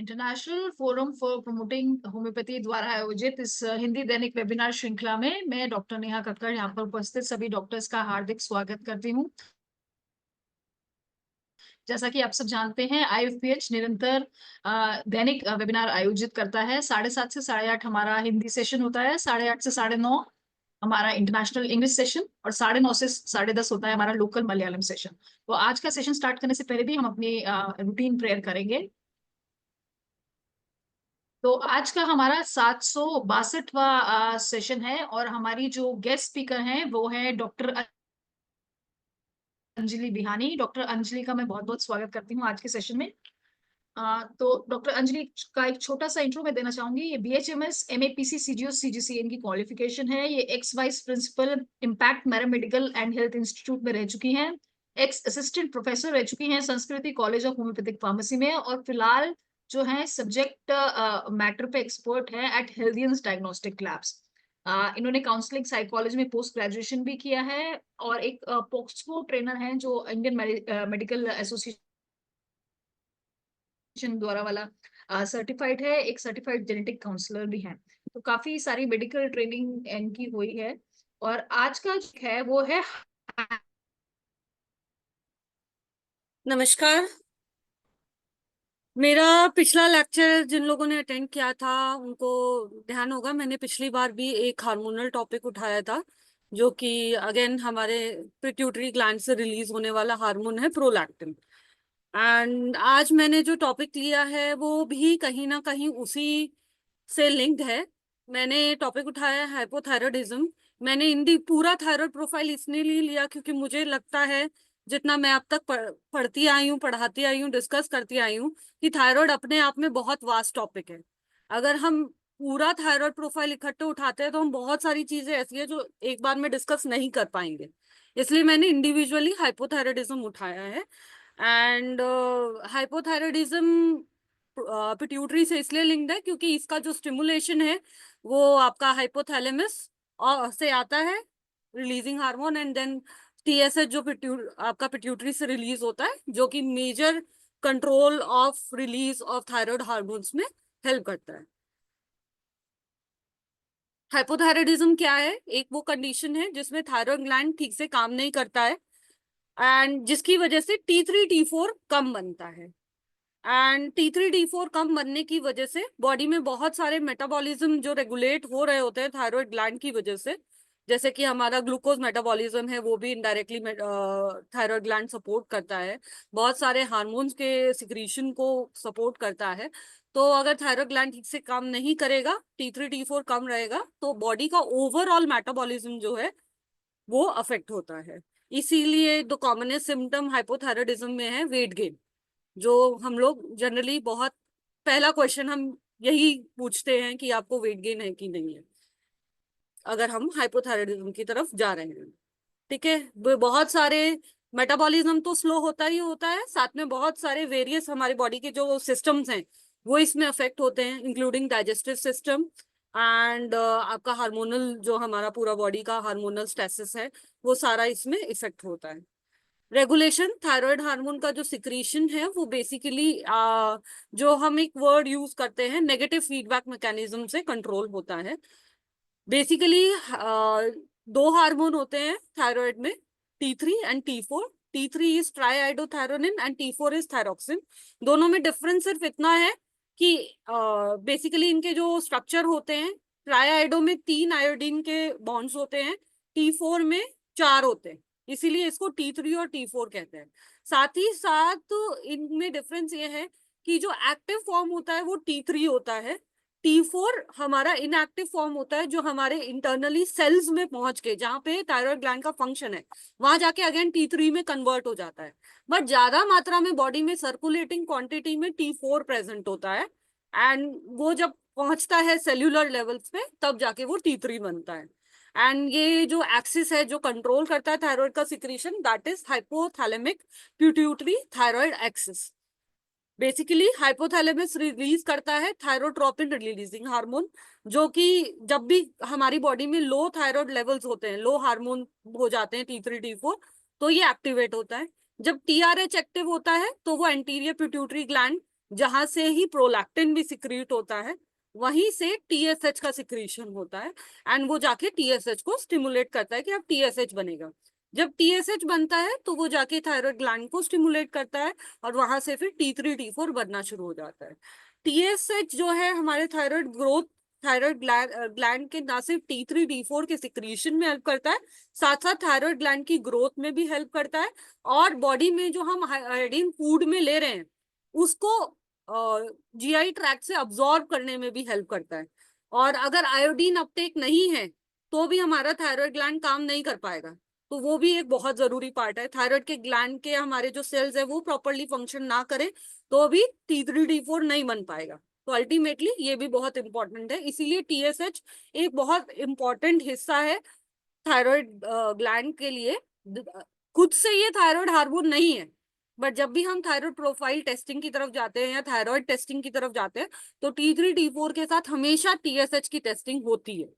International forum for promoting homeopathy द्वारा आयोजित इस हिंदी दैनिक वेबिनार श्रृंखला में मैं डॉक्टर नेहा कक्कड़ यहाँ पर उपस्थित सभी डॉक्टर्स का हार्दिक स्वागत करती हूँ। जैसा कि आप सब जानते हैं, आईएफपीएच निरंतर दैनिक वेबिनार आयोजित करता है। 7:30 से 8:30 हमारा हिंदी सेशन होता है, 8:30 से 9:30 हमारा इंटरनेशनल इंग्लिश सेशन और 9:30 से 10:30 होता है हमारा लोकल मलयालम सेशन। तो आज का सेशन स्टार्ट करने से पहले भी हम अपनी रूटीन प्रेयर करेंगे। तो आज का हमारा 762वां सेशन है और हमारी जो गेस्ट स्पीकर हैं वो है डॉक्टर अंजलि बिहानी। डॉक्टर अंजलि का मैं बहुत बहुत स्वागत करती हूँ आज के सेशन में। तो डॉक्टर अंजलि का एक छोटा सा इंट्रो मैं देना चाहूंगी। ये बीएचएमएस एमएपीसी सीजीओ सीजीसी इनकी क्वालिफिकेशन है। ये ex vice principal impact paramedical and health institute में रह चुकी हैं। एक्स असिस्टेंट प्रोफेसर रह चुकी हैं संस्कृति कॉलेज ऑफ होम्योपैथिक फार्मेसी में और फिलहाल जो है सब्जेक्ट मैटर पे एक्सपर्ट है एट हेल्थियंस डायग्नोस्टिक लैब्स। इन्होंने काउंसलिंग साइकोलॉजी में पोस्ट ग्रेजुएशन भी किया है और एक पोक्सको ट्रेनर है जो इंडियन मेडिकल एसोसिएशन द्वारा वाला सर्टिफाइड है। एक सर्टिफाइड जेनेटिक काउंसलर भी है। तो काफी सारी मेडिकल ट्रेनिंग इनकी हुई है और आज का जो है वो है। नमस्कार। मेरा पिछला लेक्चर जिन लोगों ने अटेंड किया था उनको ध्यान होगा, मैंने पिछली बार भी एक हार्मोनल टॉपिक उठाया था जो कि अगेन हमारे पिट्यूटरी ग्लैंड से रिलीज होने वाला हार्मोन है प्रोलैक्टिन। एंड आज मैंने जो टॉपिक लिया है वो भी कहीं ना कहीं उसी से लिंक्ड है। मैंने टॉपिक उठाया है हाइपोथायरॉयडिज्म। मैंने इन पूरा थायराइड प्रोफाइल इसने लिए लिया क्योंकि मुझे लगता है जितना मैं अब तक पढ़ती आई हूँ, पढ़ाती आई हूँ, डिस्कस करती आई हूँ कि थायराइड अपने आप में बहुत वास्ट टॉपिक है। अगर हम पूरा थायराइड प्रोफाइल इकट्ठे उठाते हैं तो हम बहुत सारी चीजें ऐसी है जो एक बार में डिस्कस नहीं कर पाएंगे। इसलिए मैंने इंडिविजुअली हाइपोथायरॉयडिज्म उठाया है। एंड हाइपोथायरॉयडिज्म पिट्यूटरी से इसलिए लिंक्ड है क्योंकि इसका जो स्टिमुलेशन है वो आपका हाइपोथैलेमस से आता है, releasing hormone, and then TSH जो आपका पिट्यूटरी से रिलीज होता है जो कि major control of release of thyroid hormones में हेल्प करता है। हाइपोथायरॉयडिज्म क्या है? एक वो कंडीशन है जिसमें थायराइड ग्लैंड ठीक से काम नहीं करता है एंड जिसकी वजह से T3 T4 कम बनता है। एंड T3 T4 कम बनने की वजह से बॉडी में बहुत सारे मेटाबॉलिज्म जो रेगुलेट हो रहे होते हैं थायराइड ग्लैंड की वजह से, जैसे कि हमारा ग्लूकोज मेटाबॉलिज्म है वो भी इनडायरेक्टली थायराइड ग्लैंड सपोर्ट करता है, बहुत सारे हार्मोन्स के सिक्रीशन को सपोर्ट करता है। तो अगर थायराइड ग्लैंड ठीक से काम नहीं करेगा, T3 T4 कम रहेगा, तो बॉडी का ओवरऑल मेटाबॉलिज्म जो है वो अफेक्ट होता है। इसीलिए द कॉमनेस्ट सिम्टम हाइपोथायरॉयडिज्म में है वेट गेन, जो हम लोग जनरली बहुत पहला क्वेश्चन हम यही पूछते हैं कि आपको वेट गेन है कि नहीं है अगर हम हाइपोथायरॉयडिज्म की तरफ जा रहे हैं। ठीक है, बहुत सारे मेटाबॉलिज्म तो स्लो होता ही होता है, साथ में बहुत सारे वेरियस हमारे बॉडी के जो सिस्टम्स हैं वो इसमें अफेक्ट होते हैं, इंक्लूडिंग डाइजेस्टिव सिस्टम एंड आपका हार्मोनल, जो हमारा पूरा बॉडी का हार्मोनल स्टेसिस है वो सारा इसमें इफेक्ट होता है। रेगुलेशन थायराइड हार्मोन का जो सिक्रीशन है वो बेसिकली जो हम एक वर्ड यूज करते हैं नेगेटिव फीडबैक मैकेनिज्म से कंट्रोल होता है। बेसिकली दो हार्मोन होते हैं थायराइड में, T3 and T4। T3 is triiodothyronine and T4 is thyroxine. दोनों में डिफरेंस सिर्फ इतना है कि बेसिकली इनके जो स्ट्रक्चर होते हैं, ट्राईआइडो में 3 आयोडीन के बॉन्ड्स होते हैं, T4 में 4 होते हैं, इसीलिए इसको T3 और T4 कहते हैं। साथ ही साथ इनमें डिफरेंस ये है कि जो एक्टिव फॉर्म होता है वो T3 होता है, T4 हमारा इनएक्टिव फॉर्म होता है जो हमारे इंटरनली सेल्स में पहुंच के, जहां पे थायराइड ग्लैंड का फंक्शन है, वहां जाके अगेन T3 में कन्वर्ट हो जाता है। बट ज्यादा मात्रा में बॉडी में सर्कुलेटिंग क्वांटिटी में T4 प्रेजेंट होता है एंड वो जब पहुंचता है सेल्यूलर लेवल्स पे तब जाके वो T3 बनता है। एंड ये जो एक्सिस है जो कंट्रोल करता है थायराइड का secretion, that is hypothalamic pituitary thyroid axis. Basically hypothalamus release करता है थायरोट्रोपिन रिलीजिंग हार्मोन, जो कि जब भी हमारी बॉडी में लो थायराइड लेवल्स होते हैं, लो हार्मोन हो जाते हैं T3 T4, तो ये एक्टिवेट होता है। जब TRH एक्टिव होता है तो वो एंटीरियर पिट्यूटरी ग्लैंड जहां से ही प्रोलैक्टिन भी सिक्रीट होता है, वहीं से टीएसएच का सिक्रीशन होता है, एंड वो जाके टीएसएच को स्टिमुलेट करता है कि अब टीएसएच बनेगा। जब टीएसएच बनता है तो वो जाके थायराइड ग्लैंड को स्टिमुलेट करता है, और वहां से फिर T3 T4 बनना शुरू हो जाता है। टीएसएच जो है हमारे थायराइड ग्रोथ, थायराइड ग्लैंड के ना सिर्फ T3 T4 के सिक्रीशन में हेल्प करता है, साथ साथ थायराइड ग्लैंड की ग्रोथ में भी हेल्प करता है, और बॉडी में जो हम आयोडीन फूड में ले रहे हैं उसको जीआई ट्रैक्ट से अब्सॉर्ब करने में भी हेल्प करता है। और अगर आयोडीन अपटेक नहीं है तो भी हमारा थायराइड ग्लैंड काम नहीं कर पाएगा, तो वो भी एक बहुत जरूरी पार्ट है। थायराइड के ग्लैंड के हमारे जो सेल्स है वो प्रॉपरली फंक्शन ना करें तो भी T3 T4 नहीं बन पाएगा। तो अल्टीमेटली ये भी बहुत इंपॉर्टेंट है, इसीलिए टीएसएच एक बहुत इंपॉर्टेंट हिस्सा है थायराइड ग्लैंड के लिए। खुद से ये थायराइड हार्मोन नहीं है, बट जब भी हम थायराइड प्रोफाइल टेस्टिंग की तरफ जाते हैं या थायराइड टेस्टिंग की तरफ जाते हैं तो T3 T4 के साथ हमेशा टीएसएच की टेस्टिंग होती है,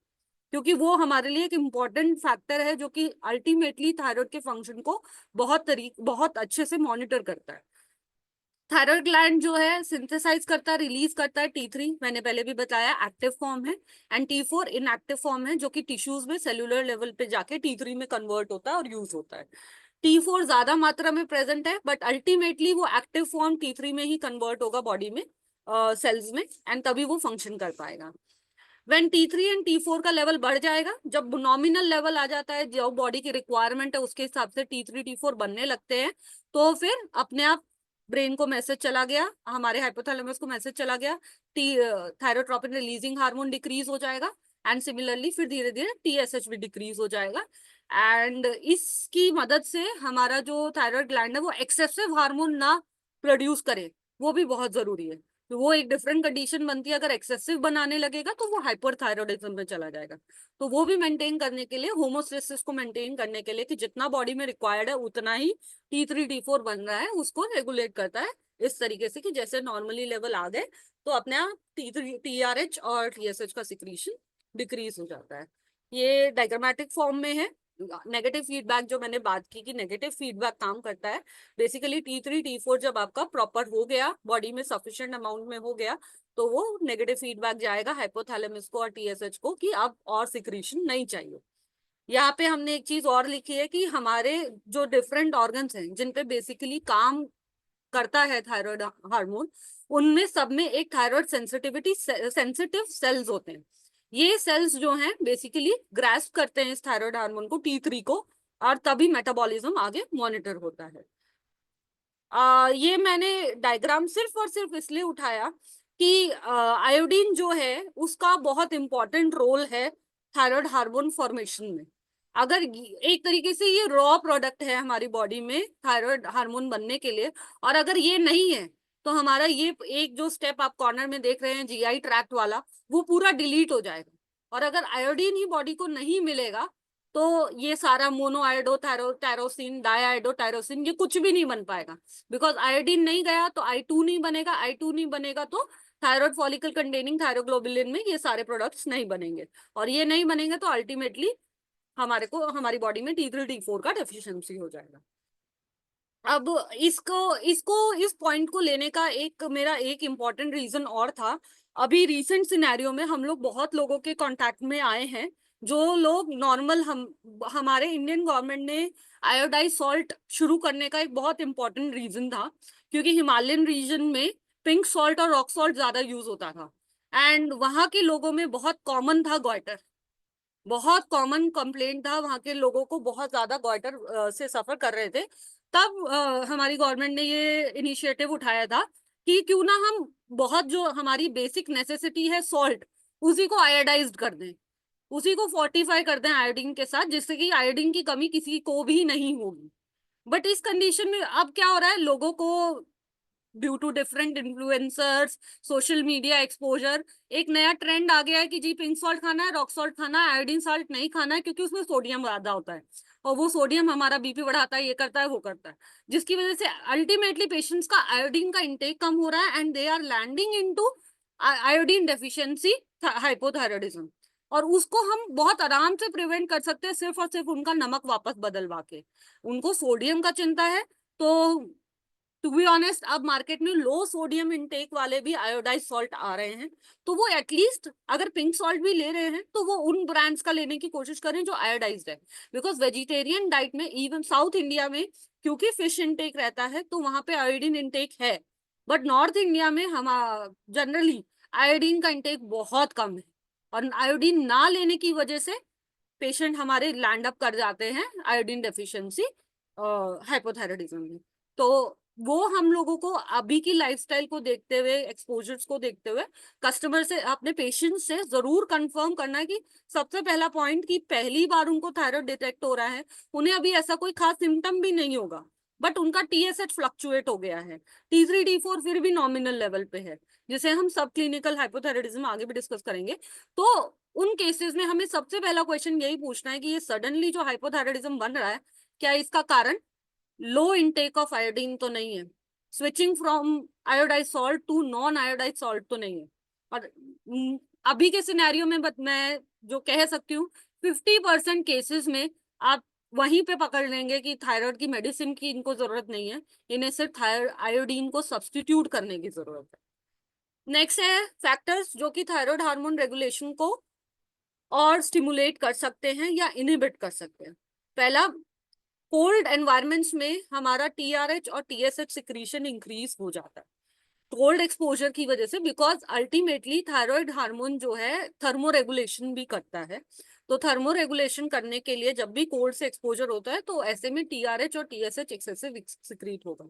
क्योंकि वो हमारे लिए एक इम्पॉर्टेंट फैक्टर है जो कि अल्टीमेटली थायराइड के फंक्शन को बहुत अच्छे से मॉनिटर करता है। थायराइड ग्लैंड जो है सिंथेसाइज करता है, रिलीज करता है T3, मैंने पहले भी बताया एक्टिव फॉर्म है, एंड T4 इनएक्टिव फॉर्म है जो कि टिश्यूज में सेलुलर लेवल पे जाके T3 में कन्वर्ट होता है और यूज होता है। T4 ज्यादा मात्रा में प्रेजेंट है, बट अल्टीमेटली वो एक्टिव फॉर्म T3 में ही कन्वर्ट होगा बॉडी में, सेल्स में, एंड तभी वो फंक्शन कर पाएगा। व्हेन T3 एंड T4 का लेवल बढ़ जाएगा, जब नॉमिनल लेवल आ जाता है जो बॉडी की रिक्वायरमेंट है उसके हिसाब से T3 T4 बनने लगते हैं, तो फिर अपने आप ब्रेन को मैसेज चला गया, हमारे हाइपोथैलेमस को मैसेज चला गया, थायरोट्रोपिन रिलीजिंग हार्मोन डिक्रीज हो जाएगा, एंड सिमिलरली फिर धीरे धीरे टीएसएच भी डिक्रीज हो जाएगा। एंड इसकी मदद से हमारा जो थायराइड ग्लैंड है वो एक्सेसिव हार्मोन ना प्रोड्यूस करे, वो भी बहुत जरूरी है। तो वो एक डिफरेंट कंडीशन बनती है, अगर एक्सेसिव बनाने लगेगा तो वो हाइपरथायरॉयडिज्म में चला जाएगा। तो वो भी मेंटेन करने के लिए, होमोस्टेसिस को मेंटेन करने के लिए कि जितना बॉडी में रिक्वायर्ड है उतना ही T3 T4 बन रहा है, उसको रेगुलेट करता है इस तरीके से कि जैसे नॉर्मली लेवल आ गए तो अपने आप T3 TRH और TSH का सिक्रीशन डिक्रीज हो जाता है। ये डायग्रामेटिक फॉर्म में है। नेगेटिव फीडबैक जो मैंने बात की कि नेगेटिव फीडबैक काम करता है, बेसिकली T3 T4 जब आपका प्रॉपर हो गया, बॉडी में सफिशिएंट अमाउंट में हो गया, तो वो नेगेटिव फीडबैक जाएगा हाइपोथैलेमस को और टीएसएच को कि अब और सिक्रीशन नहीं चाहिए। यहाँ पे हमने एक चीज और लिखी है कि हमारे जो डिफरेंट ऑर्गन्स हैं जिन पे बेसिकली काम करता है थायराइड हार्मोन, उनमें सब में एक थायराइड सेंसिटिव सेल्स होते हैं। ये सेल्स जो हैं बेसिकली ग्रास्प करते हैं इस थायराइड हार्मोन को T3 को, और तभी मेटाबॉलिज्म आगे मॉनिटर होता है। ये मैंने डायग्राम सिर्फ और सिर्फ इसलिए उठाया कि आयोडीन जो है उसका बहुत इंपॉर्टेंट रोल है थायराइड हार्मोन फॉर्मेशन में। अगर एक तरीके से ये रॉ प्रोडक्ट है हमारी बॉडी में थायराइड हार्मोन बनने के लिए, और अगर ये नहीं है तो हमारा ये एक जो स्टेप आप कॉर्नर में देख रहे हैं जीआई ट्रैक्ट वाला, वो पूरा डिलीट हो जाएगा। और अगर आयोडीन ही बॉडी को नहीं मिलेगा तो ये सारा मोनोआयोडो टायरोसिन डायआयोडो टायरोसिन ये कुछ भी नहीं बन पाएगा, बिकॉज आयोडीन नहीं गया तो I2 नहीं बनेगा, I2 नहीं बनेगा तो थायराइड फॉलिकल कंटेनिंग थायरोग्लोबुलिन में ये सारे प्रोडक्ट्स नहीं बनेंगे, और ये नहीं बनेंगे तो अल्टीमेटली हमारे को हमारी बॉडी में T3 T4 का डेफिशिएंसी हो जाएगा। अब इसको इसको इस पॉइंट को लेने का मेरा एक इम्पॉर्टेंट रीजन और था। अभी रिसेंट सिनेरियो में हम लोग बहुत लोगों के कांटेक्ट में आए हैं जो लोग नॉर्मल, हमारे इंडियन गवर्नमेंट ने आयोडाइज सॉल्ट शुरू करने का एक बहुत इंपॉर्टेंट रीजन था, क्योंकि हिमालयन रीजन में पिंक सॉल्ट और रॉक सॉल्ट ज्यादा यूज होता था, एंड वहां के लोगों में बहुत कॉमन था गॉइटर, बहुत कॉमन कंप्लेंट था वहां के लोगों को, बहुत ज्यादा गॉइटर से सफर कर रहे थे। तब हमारी गवर्नमेंट ने ये इनिशिएटिव उठाया था कि क्यों ना हम बहुत जो हमारी बेसिक नेसेसिटी है सॉल्ट, उसी को आयोडाइज्ड कर दें, उसी को फोर्टिफाई कर दें आयोडीन के साथ, जिससे कि आयोडीन की कमी किसी को भी नहीं होगी। बट इस कंडीशन में अब क्या हो रहा है, लोगों को due to different influencers, social media exposure, एक नया ट्रेंड आ गया है कि जी पिंक सॉल्ट खाना है, रॉक सॉल्ट खाना है, आयोडीन सॉल्ट नहीं खाना है, क्योंकि उसमें सोडियम ज्यादा होता है और वो सोडियम हमारा बीपी बढ़ाता है, ये करता है वो करता है, जिसकी वजह से अल्टीमेटली पेशेंट्स का आयोडीन का इंटेक कम हो रहा है and they are landing into iodine deficiency hypothyroidism. और उसको हम बहुत आराम से प्रिवेंट कर सकते हैं सिर्फ और सिर्फ उनका नमक वापस बदलवा के। उनको सोडियम का चिंता है तो टू बी ऑनेस्ट अब मार्केट में लो सोडियम इनटेक वाले भी आयोडाइज सॉल्ट आ रहे हैं, तो वो एटलीस्ट अगर पिंक सॉल्ट भी ले रहे हैं तो वो उन ब्रांड्स का लेने की कोशिश करें जो आयोडाइज्ड है। बिकॉज वेजिटेरियन डाइट में इवन साउथ इंडिया में क्योंकि फिश इनटेक रहता है तो वहां पे आयोडीन इनटेक है, बट नॉर्थ इंडिया में हम जनरली आयोडीन का इनटेक बहुत कम है, और आयोडीन ना लेने की वजह से पेशेंट हमारे लैंड अप कर जाते हैं आयोडीन डेफिशिएंसी हाइपोथायराइडिज्म में। तो वो हम लोगों को अभी की लाइफस्टाइल को देखते हुए, एक्सपोजर्स को देखते हुए कस्टमर से, अपने पेशेंट से जरूर कंफर्म करना है कि सबसे पहला पॉइंट कि पहली बार उनको थायराइड डिटेक्ट हो रहा है, उन्हें अभी ऐसा कोई खास सिम्टम भी नहीं होगा, बट उनका TSH फ्लक्चुएट हो गया है, T3 T4 फिर भी नॉमिनल लेवल पे है, जिसे हम सब क्लिनिकल हाइपोथायराइडिज्म आगे भी डिस्कस करेंगे। तो उन केसेस में हमें सबसे पहला क्वेश्चन यही पूछना है कि ये सडनली जो हाइपोथायराइडिज्म बन रहा है, क्या इसका कारण लो इनटेक ऑफ आयोडीन तो नहीं है, switching from iodise salt to non iodise salt तो नहीं है। और अभी के सिनेरियो में मैं जो कह सकती हूँ 50% केसेस में आप वहीं पे पकड़ लेंगे कि थायराइड की मेडिसिन की इनको जरूरत नहीं है, इन्हें सिर्फ आयोडीन को सब्स्टिट्यूट करने की जरूरत है। नेक्स्ट है फैक्टर्स जो कि थायराइड हार्मोन रेगुलेशन को और स्टिमुलेट कर सकते हैं या इनहिबिट कर सकते हैं। पहला, कोल्ड एनवायरमेंट्स में हमारा TRH और TSH सिक्रीशन इंक्रीज हो जाता है कोल्ड एक्सपोजर की वजह से, बिकॉज अल्टीमेटली थायराइड हार्मोन जो है थर्मो रेगुलेशन भी करता है। तो थर्मो रेगुलेशन करने के लिए जब भी कोल्ड से एक्सपोजर होता है तो ऐसे में TRH और TSH एक्सेसिव सिक्रीट होगा।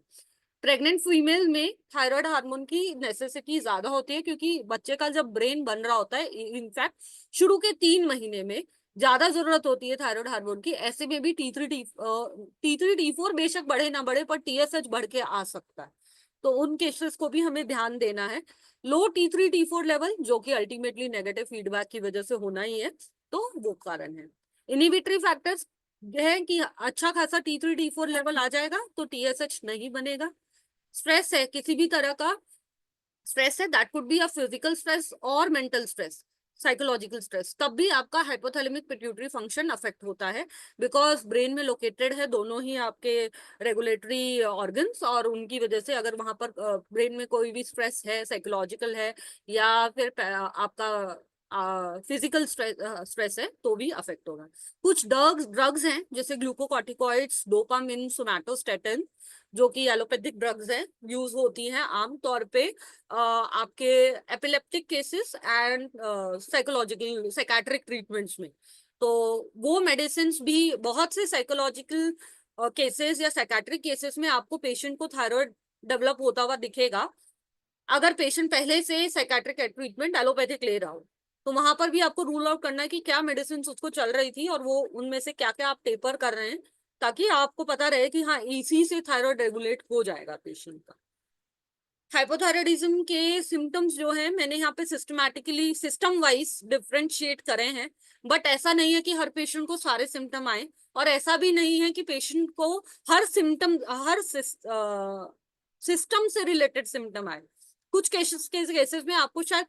प्रेग्नेंट फीमेल में थायराइड हार्मोन की नेसेसिटी ज्यादा होती है क्योंकि बच्चे का जब ब्रेन बन रहा होता है, इनफैक्ट शुरू के 3 महीने में ज्यादा जरूरत होती है थायराइड हार्मोन की। ऐसे में भी T3 T4 बेशक बढ़े ना बढ़े पर TSH बढ़ के आ सकता है, तो उन केसेस को भी हमें ध्यान देना है। लो T3 T4 लेवल जो कि अल्टीमेटली नेगेटिव फीडबैक की वजह से होना ही है, तो वो कारण है। इनहिबिटरी फैक्टर्स है कि अच्छा खासा T3 T4 लेवल आ जाएगा तो TSH नहीं बनेगा। स्ट्रेस है, किसी भी तरह का स्ट्रेस है, that could be a physical stress और मेंटल स्ट्रेस, साइकोलॉजिकल स्ट्रेस, तब भी आपका हाइपोथैलेमिक पिट्यूटरी फंक्शन अफेक्ट होता है, बिकॉज ब्रेन में लोकेटेड है दोनों ही आपके रेगुलेटरी ऑर्गन्स, और उनकी वजह से अगर वहां पर ब्रेन में कोई भी स्ट्रेस है, साइकोलॉजिकल है या फिर आपका फिजिकल स्ट्रेस है तो भी अफेक्ट होगा। कुछ ड्रग्स हैं जैसे ग्लूकोकॉर्टिकॉइड्स, डोपामिन, सोमैटोस्टेटिन, जो कि एलोपैथिक ड्रग्स हैं, यूज होती हैं आमतौर पे आपके epileptic cases and psychological psychiatric treatments में। तो वो मेडिसिन भी बहुत से साइकोलॉजिकल केसेस या साइकाट्रिक केसेस में आपको पेशेंट को थायराइड डेवलप होता हुआ दिखेगा अगर पेशेंट पहले से साइकाट्रिक ट्रीटमेंट एलोपैथिक ले रहा हो। तो वहां पर भी आपको रूल आउट करना है कि क्या मेडिसिन उसको चल रही थी और वो उनमें से क्या क्या आप टेपर कर रहे हैं, ताकि आपको पता रहे कि हाँ इसी से थायराइड रेगुलेट हो जाएगा पेशेंट का। हाइपोथायराइडिज्म के सिम्टम्स जो है मैंने यहाँ पे सिस्टमैटिकली सिस्टम वाइज डिफरेंशिएट करे हैं, बट ऐसा नहीं है कि हर पेशेंट को सारे सिम्टम आए, और ऐसा भी नहीं है कि पेशेंट को हर सिम्टम हर सिस्टम से रिलेटेड सिम्टम आए। कुछ केसेस में आपको शायद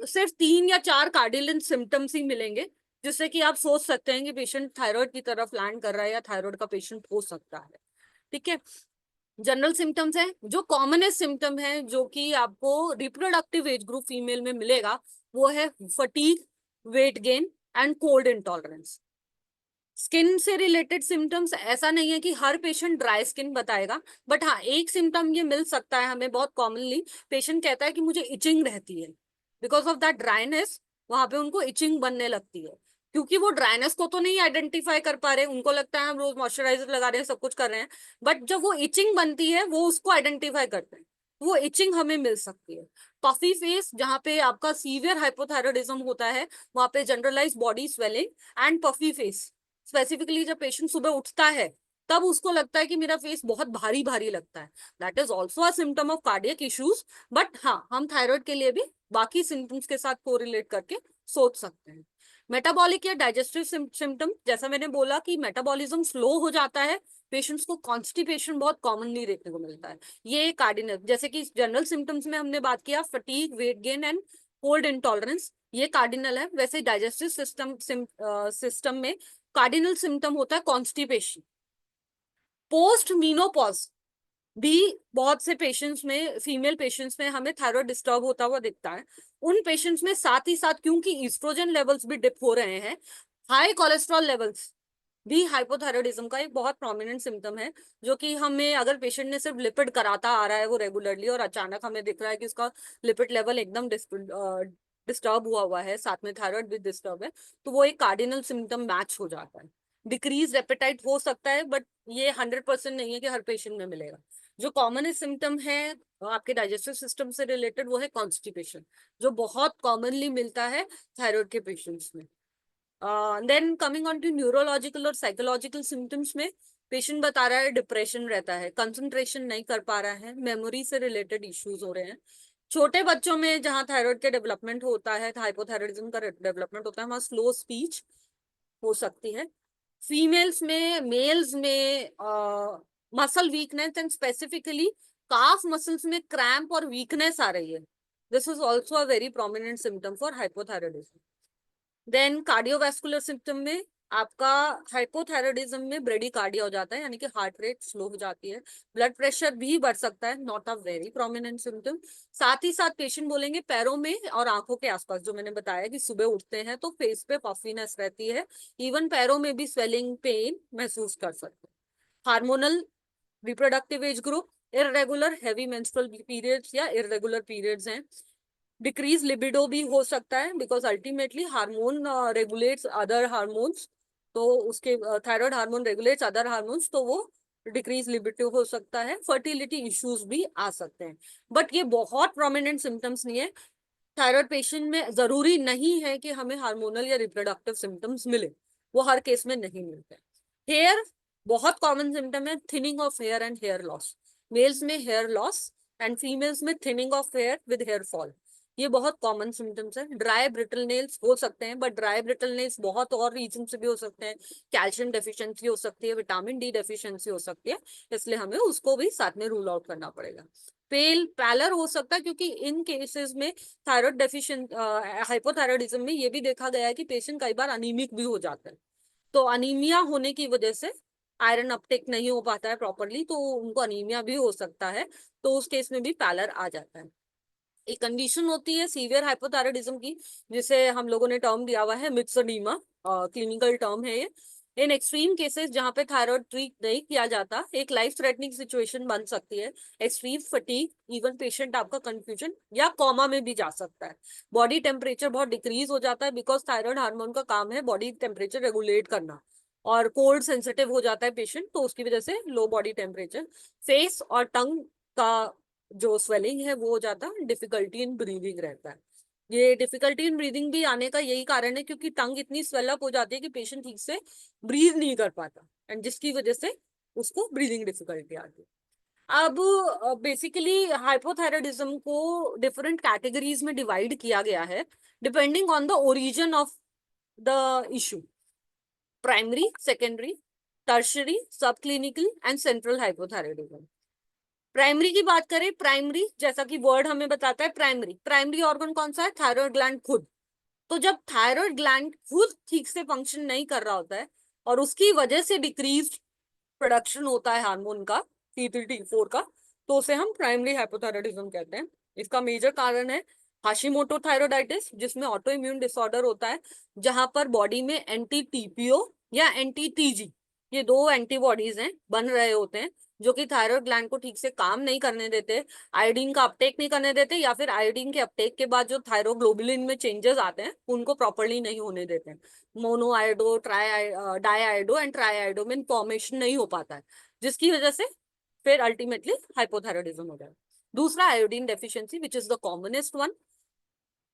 सिर्फ 3 या 4 कार्डिनल सिम्टम्स ही मिलेंगे, जिससे कि आप सोच सकते हैं कि पेशेंट थायराइड की तरफ लैंड कर रहा है या थायराइड का पेशेंट हो सकता है। ठीक है, जनरल सिम्टम्स है, जो कॉमनेस्ट सिम्टम है जो कि आपको रिप्रोडक्टिव एज ग्रुप फीमेल में मिलेगा, वो है fatigue, weight gain and cold intolerance. Skin से रिलेटेड सिम्टम्स ऐसा नहीं है कि हर पेशेंट ड्राई स्किन बताएगा, बट हाँ एक सिम्टम ये मिल सकता है हमें बहुत कॉमनली, पेशेंट कहता है कि मुझे इचिंग रहती है, बिकॉज ऑफ दैट ड्राइनेस वहां पे उनको इचिंग बनने लगती है, क्योंकि वो ड्राइनेस को तो नहीं आइडेंटिफाई कर पा रहे, उनको लगता है हम रोज मॉइस्चराइजर लगा रहे हैं, सब कुछ कर रहे हैं, बट जब वो इचिंग बनती है वो उसको आइडेंटिफाई करते हैं, वो इचिंग हमें मिल सकती है। पफी फेस, जहाँ पे आपका सीवियर हाइपोथायराइडिज्म होता है वहां पे generalise body swelling and puffy face, specifically जब पेशेंट सुबह उठता है तब उसको लगता है कि मेरा फेस बहुत भारी भारी लगता है, that is also a symptom of cardiac issues. But हाँ हम थायराइड के लिए भी बाकी सिम्टम्स के साथ कोरिलेट करके सोच सकते हैं। मेटाबॉलिक या डाइजेस्टिव सिम्टम, जैसा मैंने बोला कि मेटाबॉलिज्म स्लो हो जाता है, पेशेंट्स को कॉन्स्टिपेशन बहुत कॉमनली देखने को मिलता है, ये कार्डिनल, जैसे कि जनरल सिम्टम्स में हमने बात किया fatigue, weight gain and cold intolerance, ये कार्डिनल है। वैसे डाइजेस्टिव सिस्टम में कार्डिनल सिम्टम होता है कॉन्स्टिपेशन। पोस्ट मीनोपॉज भी बहुत से पेशेंट्स में, फीमेल पेशेंट्स में हमें थायराइड डिस्टर्ब होता हुआ दिखता है। उन पेशेंट्स में साथ ही साथ क्योंकि ईस्ट्रोजन लेवल्स भी डिप हो रहे हैं, हाई कोलेस्ट्रॉल लेवल्स भी हाइपोथायराइडिज्म का एक बहुत प्रोमिनेंट सिम्टम है, जो कि हमें, अगर पेशेंट ने सिर्फ लिपिड कराता आ रहा है वो रेगुलरली, और अचानक हमें दिख रहा है कि उसका लिपिड लेवल एकदम डिस्टर्ब हुआ हुआ है, साथ में थायराइड भी डिस्टर्ब है, तो वो एक कार्डिनल सिम्टम मैच हो जाता है। डिक्रीज एपेटाइट हो सकता है, बट ये 100% नहीं है कि हर पेशेंट में मिलेगा। जो कॉमन सिम्टम है आपके डाइजेस्टिव सिस्टम से रिलेटेड, वो है कॉन्स्टिपेशन, जो बहुत कॉमनली मिलता है थायराइड के पेशेंट्स में। Then coming on to neurological और साइकोलॉजिकल सिम्टम्स में, पेशेंट बता रहा है डिप्रेशन रहता है, कंसंट्रेशन नहीं कर पा रहा है, मेमोरी से रिलेटेड इश्यूज हो रहे हैं। छोटे बच्चों में जहाँ थायराइड के डेवलपमेंट होता है, हाइपोथायराइडिज्म का डेवलपमेंट होता है, वहाँ स्लो स्पीच हो सकती है। फीमेल्स में, मेल्स में muscle weakness and specifically calf muscles में क्रैम्प और वीकनेस आ रही है। This is also a very prominent symptom for hypothyroidism. Then cardiovascular symptom में आपका हाइपोथायराइडिज्म में ब्रेडिकार्डिया हो जाता है, यानी कि हार्ट रेट स्लो हो जाती है, ब्लड प्रेशर भी बढ़ सकता है, not a very prominent symptom. साथ ही साथ पेशेंट बोलेंगे पैरों में और आंखों के आसपास, जो मैंने बताया कि सुबह उठते हैं तो फेस पे पफीनेस रहती है, इवन पैरों में भी स्वेलिंग, पेन महसूस कर सकते हैं। Hormonal, reproductive age group, irregular heavy menstrual periods या इरेगुलर पीरियड्स हैं। डिक्रीज लिबिडो भी हो सकता है, because ultimately hormone regulates other hormones, तो उसके thyroid hormone regulates other hormones, तो वो डिक्रीज लिबिडो हो सकता है। फर्टिलिटी इश्यूज भी आ सकते हैं, बट ये बहुत प्रोमिनेंट सिम्टम्स नहीं है। थायराइड पेशेंट में जरूरी नहीं है कि हमें हार्मोनल या रिप्रोडक्टिव सिम्टम्स मिले, वो हर केस में नहीं मिलते। हेयर, बहुत कॉमन सिम्टम है thinning of hair and hair loss. Males में हेयर लॉस एंड फीमेल्स में thinning of hair with hair fall, ये बहुत कॉमन सिम्टम्स है। ड्राई ब्रिटल नेल्स हो सकते हैं, बट ड्राई ब्रिटल नेल्स बहुत और रीजन से भी हो सकते हैं। कैल्शियम डेफिशिएंसी हो सकती है, विटामिन डी डेफिशिएंसी हो सकती है, इसलिए हमें उसको भी साथ में रूल आउट करना पड़ेगा। पैलर हो सकता है, क्योंकि इन केसेस में थायराइड डेफिशिएंट हाइपोथायराइडिज्म में ये भी देखा गया है कि पेशेंट कई बार अनीमिक भी हो जाता है, तो अनीमिया होने की वजह से आयरन अपटेक नहीं हो पाता है प्रॉपरली, तो उनको अनीमिया भी हो सकता है, तो उस केस में भी पैलर आ जाता है। एक कंडीशन होती है सीवियर हाइपोथायराइडिज्म की, जिसे हम लोगों ने टर्म दिया हुआ है मिक्सोडीमा, क्लिनिकल टर्म है ये। इन एक्सट्रीम केसेस जहाँ पे थायराइड ट्रीट नहीं किया जाता, एक लाइफ थ्रेटनिंग सिचुएशन बन सकती है, एक्सट्रीम फटीग, इवन पेशेंट आपका कंफ्यूजन या कोमा में भी जा सकता है। बॉडी टेम्परेचर बहुत डिक्रीज हो जाता है, बिकॉज थायराइड हार्मोन का काम है बॉडी टेम्परेचर रेगुलेट करना, और कोल्ड सेंसिटिव हो जाता है पेशेंट, तो उसकी वजह से लो बॉडी टेम्परेचर। फेस और टंग का जो स्वेलिंग है वो हो जाता है, डिफिकल्टी इन ब्रीदिंग रहता है। ये डिफिकल्टी इन ब्रीदिंग भी आने का यही कारण है, क्योंकि टंग इतनी स्वेलअप हो जाती है कि पेशेंट ठीक से ब्रीथ नहीं कर पाता, एंड जिसकी वजह से उसको ब्रीदिंग डिफिकल्टी आती है। अब बेसिकली हाइपोथायराइडिज्म को डिफरेंट कैटेगरीज में डिवाइड किया गया है, depending on the origin of the issue: primary, secondary, tertiary, sub clinical and central hypothyroidism. Primary की बात करें, प्राइमरी जैसा कि वर्ड हमें बताता है, प्राइमरी प्राइमरी ऑर्गन कौन सा है? थायराइड ग्लैंड खुद। तो जब थायराइड ग्लैंड खुद ठीक से फंक्शन नहीं कर रहा होता है और उसकी वजह से डिक्रीज प्रोडक्शन होता है हार्मोन का, T3 T4 का, तो उसे हम प्राइमरी हाइपोथायराइडिज्म कहते हैं। इसका मेजर कारण है हाशिमोटो थायरोइडाइटिस, जिसमें ऑटो इम्यून डिसऑर्डर होता है, जहां पर बॉडी में एंटी टीपीओ या एंटी टीजी, ये दो एंटीबॉडीज हैं, बन रहे होते हैं, जो कि थायराइड ग्लैंड को ठीक से काम नहीं करने देते, आयोडीन का अपटेक नहीं करने देते, या फिर आयोडीन के अपटेक के बाद जो थायरोग्लोबुलिन में चेंजेस आते हैं उनको प्रॉपरली नहीं होने देते हैं। Mono iodo, di iodo and tri iodo में फॉर्मेशन नहीं हो पाता है, जिसकी वजह से फिर अल्टीमेटली हाइपोथायराइडिज्म हो जाएगा। दूसरा iodine deficiency, which is the commonest one.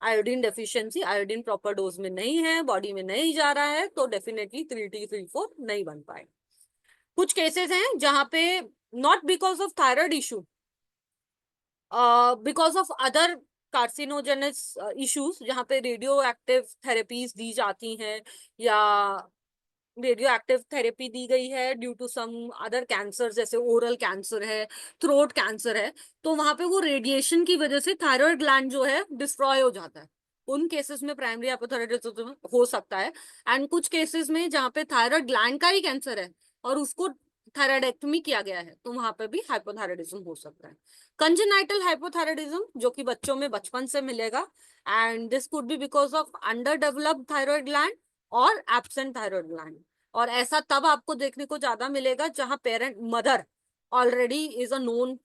Iodine deficiency, iodine proper dose में नहीं है, बॉडी में नहीं जा रहा है, तो डेफिनेटली 3T3 4 नहीं बन पाए। कुछ केसेस हैं जहां पे not because of thyroid issue, because of other carcinogenous issues, जहाँ पे रेडियो एक्टिव थेरेपीज दी जाती हैं, या रेडियो एक्टिव थेरेपी दी गई है due to some other cancer, जैसे ओरल कैंसर है, थ्रोट कैंसर है, तो वहां पे वो रेडिएशन की वजह से थायराइड ग्लैंड जो है डिस्ट्रॉय हो जाता है। उन केसेस में प्राइमरी हाइपोथायराइडिज्म हो सकता है। एंड कुछ केसेस में जहाँ पे थायराइड ग्लैंड का ही कैंसर है और उसको थायराइडेक्टमी किया गया है तो वहां पे भी हाइपोथायराइडिज्म हो सकता है। कंजेनाइटल हाइपोथायराइडिज्म जो कि बच्चों में बचपन से मिलेगा, and this could be because of under developed thyroid gland और एब्सेंट थायराइड ग्लैंड। और ऐसा तब आपको देखने को ज्यादा मिलेगा जहां parent mother already is a known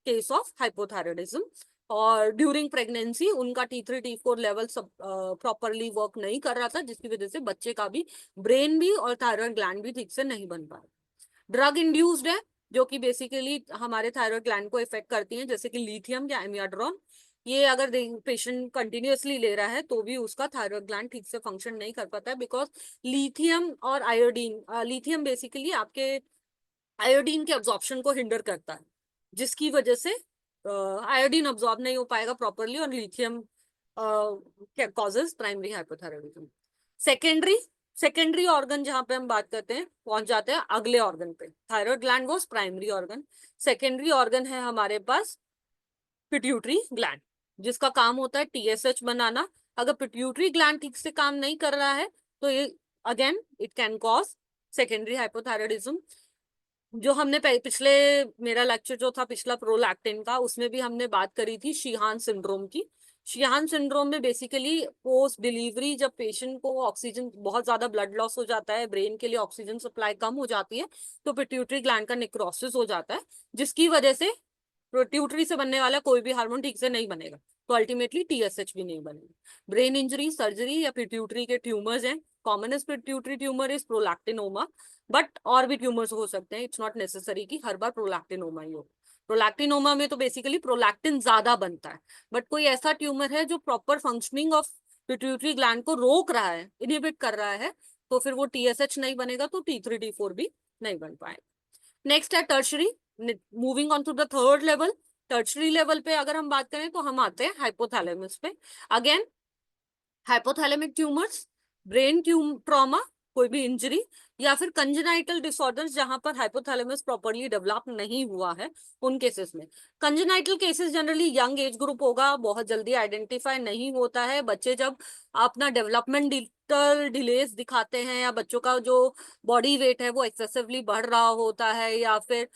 case of hypothyroidism, और ड्यूरिंग प्रेगनेंसी उनका T3 T4 लेवल सब प्रॉपरली वर्क नहीं कर रहा था, जिसकी वजह से बच्चे का भी ब्रेन भी और थायराइड ग्लैंड भी ठीक से नहीं बन पा रहा। ड्रग इंड्यूस्ड है जो कि बेसिकली हमारे थायराइड ग्लैंड को इफेक्ट करती हैं, जैसे कि लिथियम या एमियाड्रोन। ये अगर पेशेंट कंटिन्यूअसली ले रहा है तो भी उसका थायराइड ग्लैंड ठीक से फंक्शन नहीं कर पाता है, बिकॉज लिथियम और आयोडीन, लिथियम बेसिकली आपके आयोडीन के अब्जॉर्प्शन को हिंडर करता है, जिसकी वजह से आयोडीन अब्जॉर्ब नहीं हो पाएगा प्रॉपरली, और lithium causes primary hypothyroidism. Secondary secondary organ जहां पे हम बात करते हैं, पहुंच जाते हैं अगले ऑर्गन पे। Thyroid gland was primary organ, secondary organ है हमारे पास पिट्यूटरी ग्लैंड, जिसका काम होता है TSH बनाना। अगर पिट्यूटरी ग्लैंड ठीक से काम नहीं कर रहा है तो ये again it can cause secondary hypothyroidism. जो हमने पिछले, मेरा लेक्चर जो था पिछला प्रोलैक्टिन का, उसमें भी हमने बात करी थी शीहान सिंड्रोम की। शीहान सिंड्रोम में बेसिकली पोस्ट डिलीवरी जब पेशेंट को ऑक्सीजन, बहुत ज्यादा ब्लड लॉस हो जाता है, ब्रेन के लिए ऑक्सीजन सप्लाई कम हो जाती है, तो पिट्यूटरी ग्लैंड का नेक्रोसिस हो जाता है, जिसकी वजह से पिट्यूटरी से बनने वाला कोई भी हार्मोन ठीक से नहीं बनेगा, तो अल्टीमेटली TSH भी नहीं बनेगा। ब्रेन इंजरी, सर्जरी या पिट्यूटरी के ट्यूमर्स हैं। Commonest pituitary tumour is prolactinoma, but और भी ट्यूमर्स हो सकते हैं, इट्स नॉट नेसेसरी कि हर बार प्रोलैक्टिनोमा ही हो। प्रोलैक्टिनोमा में तो बेसिकली प्रोलैक्टिन ज्यादा बनता है, बट कोई ऐसा ट्यूमर है जो proper functioning of pituitary gland को रोक रहा है, इनहिबिट कर रहा है, तो फिर वो TSH नहीं बनेगा, तो T3 T4 भी नहीं बन पाएगा। नेक्स्ट है tertiary, moving on to the third level. Tertiary level पे अगर हम बात करें तो हम आते हैं हाइपोथैलेमस पे। Again hypothalamic tumours, brain trauma, कोई भी इंजरी, या फिर कंजेनाइटल डिसऑर्डर्स जहां पर हाइपोथैलेमस प्रॉपरली डेवलप नहीं हुआ है, उन केसेस में। Congenital cases generally young age group होगा, बहुत जल्दी आइडेंटिफाई नहीं होता है। बच्चे जब अपना डेवलपमेंटल डिलेस दिखाते हैं, या बच्चों का जो बॉडी वेट है वो एक्सेसिवली बढ़ रहा होता है, या फिर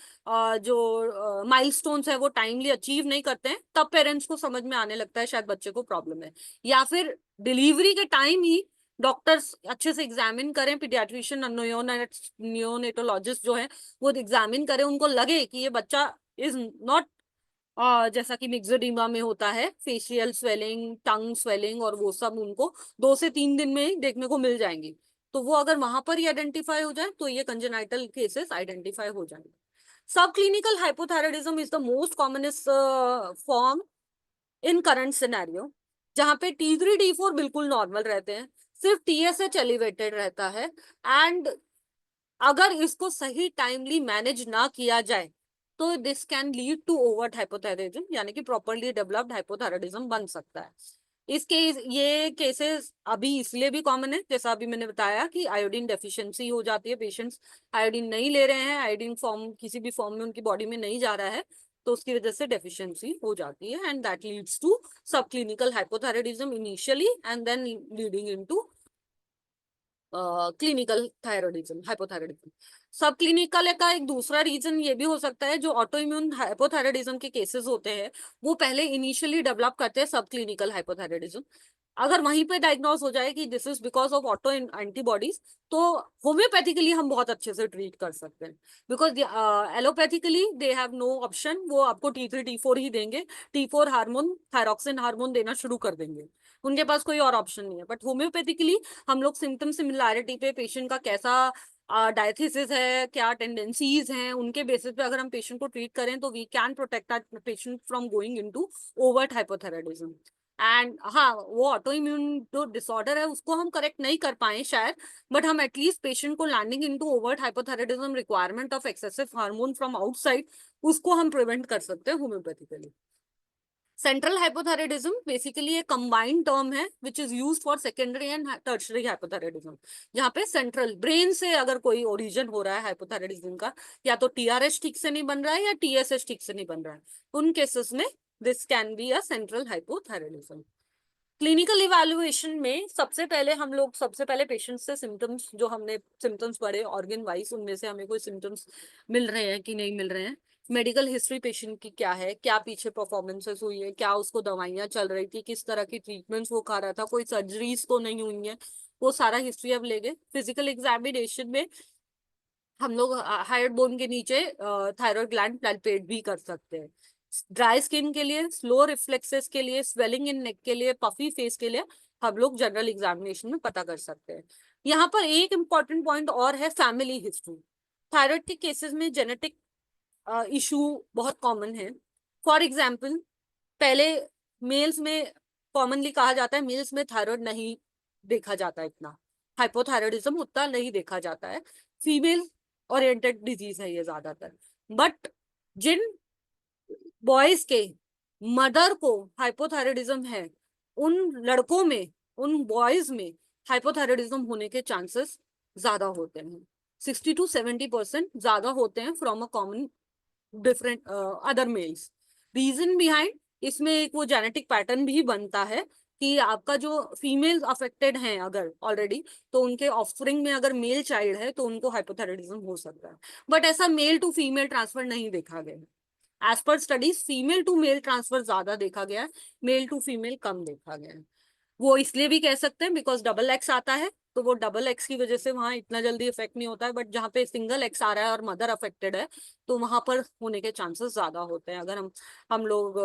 जो माइलस्टोन्स है वो टाइमली अचीव नहीं करते हैं, तब पेरेंट्स को समझ में आने लगता है शायद बच्चे को प्रॉब्लम है। या फिर डिलीवरी के टाइम ही डॉक्टर्स अच्छे से एग्जामिन करें, पीडियाट्रिशियन, नियोनेटोलॉजिस्ट जो है वो एग्जामिन करें, उनको लगे कि ये बच्चा इज नॉट, जैसा कि मिक्सोडीमा में होता है, फेशियल स्वेलिंग, टंग स्वेलिंग, और वो सब उनको 2 से 3 दिन में ही देखने को मिल जाएंगी, तो वो अगर वहां पर ही आइडेंटिफाई हो जाए तो ये कंजेनाइटल केसेस आइडेंटिफाई हो जाएंगे। सब clinical hypothyroidism is the most commonest form in current scenario, जहां पे T3 T4 बिल्कुल नॉर्मल रहते हैं, सिर्फ TSH एलिवेटेड रहता है। एंड अगर इसको सही टाइमली मैनेज ना किया जाए तो this can lead to over hypothyroidism, यानी कि प्रॉपरली डेवलप्ड हाइपोथायराइडिज्म बन सकता है। इसके ये केसेस अभी इसलिए भी कॉमन है, जैसा अभी मैंने बताया कि आयोडीन डेफिशिएंसी हो जाती है, पेशेंट्स आयोडीन नहीं ले रहे हैं, आयोडीन फॉर्म किसी भी फॉर्म में उनकी बॉडी में नहीं जा रहा है, तो उसकी वजह से डेफिशिएंसी हो जाती है, and that leads to sub clinical hypothyroidism initially, and then leading into clinical thyroidism, hypothyroidism. Sub clinical का एक दूसरा रीजन ये भी हो सकता है, जो ऑटो इम्यून हाइपोथायराइडिज्म के केसेस होते हैं वो पहले इनिशियली डेवलप करते हैं सब क्लिनिकल हाइपोथायराइडिज्म। अगर वहीं पे डायग्नोज हो जाए कि this is because of auto antibodies, तो होम्योपैथिकली हम बहुत अच्छे से ट्रीट कर सकते हैं, because allopathically they have no option, वो आपको T3 T4 ही देंगे, T4 हार्मोन, थायरॉक्सिन हार्मोन देना शुरू कर देंगे, उनके पास कोई और ऑप्शन नहीं है। बट होम्योपैथिकली हम लोग सिम्टम सिमिलैरिटी पे, पेशेंट का कैसा डायथिसिस है, क्या टेंडेंसीज हैं, उनके बेसिस पे अगर हम पेशेंट को ट्रीट करें तो we can protect patient from going into overt hypothyroidism. And हाँ, वो ऑटो इम्यून जो डिसऑर्डर है उसको हम करेक्ट नहीं कर पाए शायद, बट हम एटलीस्ट पेशेंट को landing into overt hypothyroidism, requirement of excessive hormone from outside, उसको हम प्रिवेंट कर सकते हैं होम्योपैथिकली। सेंट्रल हाइपोथायराइडिज्म बेसिकली एक कंबाइंड टर्म है which is used for secondary and tertiary hypothyroidism, जहाँ पे सेंट्रल ब्रेन से अगर कोई ओरिजिन हो रहा है हाइपोथायराइडिज्म का, या तो TRH ठीक से नहीं बन रहा है या TSH ठीक से नहीं बन रहा है, उन केसेस में this can be a central hypothyroidism. Clinical evaluation में सबसे पहले पेशेंट से सिम्टम्स, जो हमने सिम्टम्स पढ़े ऑर्गन वाइज, उनमें से हमें कोई सिम्टम्स मिल रहे हैं कि नहीं मिल रहे हैं। मेडिकल हिस्ट्री पेशेंट की क्या है, क्या पीछे परफॉर्मेंसेस हुई है, क्या उसको दवाइयाँ चल रही थी, किस तरह की ट्रीटमेंट्स वो खा रहा था, कोई सर्जरीज तो नहीं हुई है, वो सारा हिस्ट्री अब ले गए। फिजिकल एग्जामिनेशन में हम लोग हाइड बोन के नीचे थायराइड ग्लैंड पैल्पेट भी कर सकते हैं। ड्राई स्किन के लिए, स्लो रिफ्लेक्सेस के लिए, स्वेलिंग इन नेक के लिए, पफी फेस के लिए हम लोग जनरल एग्जामिनेशन में पता कर सकते हैं। यहाँ पर एक इम्पॉर्टेंट पॉइंट और है, फैमिली हिस्ट्री। थायराइड के केसेस में जेनेटिक इशू बहुत कॉमन है। फॉर एग्जाम्पल, पहले मेल्स में कॉमनली कहा जाता है मेल्स में थायराइड नहीं देखा जाता इतना, हाइपोथायराइडिज्म उतना नहीं देखा जाता है, फीमेल ओरिएंटेड डिजीज है ये ज्यादातर। बट जिन बॉयज के मदर को हाइपोथायराइडिज्म है, उन लड़कों में, उन बॉयज में हाइपोथायराइडिज्म होने के चांसेस ज्यादा होते हैं, 60 to 70% ज्यादा होते हैं from a common different other males. Reason behind इसमें एक वो जेनेटिक पैटर्न भी बनता है कि आपका जो फीमेल अफेक्टेड हैं अगर ऑलरेडी, तो उनके ऑफस्प्रिंग में अगर मेल चाइल्ड है तो उनको हाइपोथायराइडिज्म हो सकता है। बट ऐसा मेल टू फीमेल ट्रांसफर नहीं देखा गया है। As per studies female to male transfer ज्यादा देखा गया है, मेल टू फीमेल कम देखा गया है। वो इसलिए भी कह सकते हैं बिकॉज डबल एक्स आता है, तो वो डबल एक्स की वजह से वहां इतना जल्दी इफेक्ट नहीं होता है। बट जहाँ पे सिंगल एक्स आ रहा है और मदर अफेक्टेड है, तो वहां पर होने के चांसेस ज्यादा होते हैं। अगर हम लोग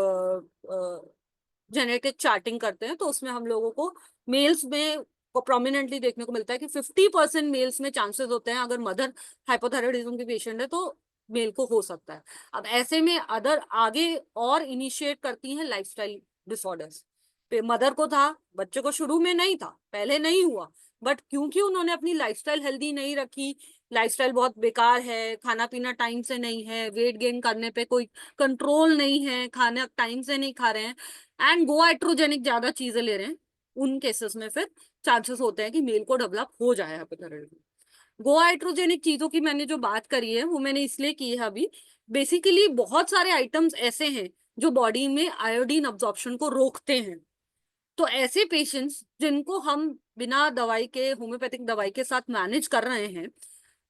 जेनेटिक चार्टिंग करते हैं तो उसमें हम लोगों को मेल्स में को प्रोमिनेंटली देखने को मिलता है कि 50% मेल्स में चांसेस होते हैं, अगर मदर हाइपोथायराइडिज्म की पेशेंट है तो मेल को हो सकता है। अब ऐसे में अदर आगे और इनिशिएट करती हैं लाइफस्टाइल डिसऑर्डर्स। मदर को था, बच्चे को शुरू में नहीं था, पहले नहीं हुआ, बट क्योंकि उन्होंने अपनी लाइफस्टाइल हेल्दी नहीं रखी, लाइफस्टाइल बहुत बेकार है, खाना पीना टाइम से नहीं है, वेट गेन करने पे कोई कंट्रोल नहीं है, खाना टाइम से नहीं खा रहे हैं, एंड गोएट्रोजेनिक ज्यादा चीजें ले रहे हैं, उन केसेस में फिर चांसेस होते हैं कि मेल को डेवलप हो जाए हाइपोथायराइडिज्म। गोएट्रोजेनिक चीजों की मैंने जो बात करी है वो मैंने इसलिए की है अभी, बेसिकली बहुत सारे आइटम्स ऐसे हैं जो बॉडी में आयोडीन अब्जॉर्प्शन को रोकते हैं। तो ऐसे पेशेंट्स जिनको हम बिना दवाई के, होम्योपैथिक दवाई के साथ मैनेज कर रहे हैं,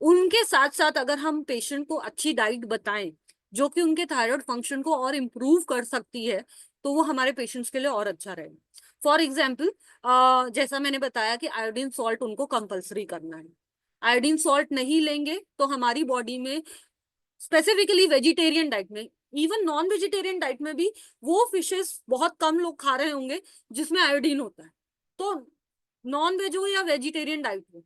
उनके साथ साथ अगर हम पेशेंट को अच्छी डाइट बताएं जो कि उनके थायराइड फंक्शन को और इम्प्रूव कर सकती है, तो वो हमारे पेशेंट्स के लिए और अच्छा रहेगा। फॉर एग्जाम्पल, जैसा मैंने बताया कि आयोडीन सॉल्ट उनको कंपलसरी करना है। आयोडीन सॉल्ट नहीं लेंगे तो हमारी बॉडी में, स्पेसिफिकली वेजिटेरियन डाइट में, इवन नॉन वेजिटेरियन डाइट में भी, वो फिशेस बहुत कम लोग खा रहे होंगे जिसमें आयोडीन होता है। तो नॉन वेज हो या वेजिटेरियन डाइट हो,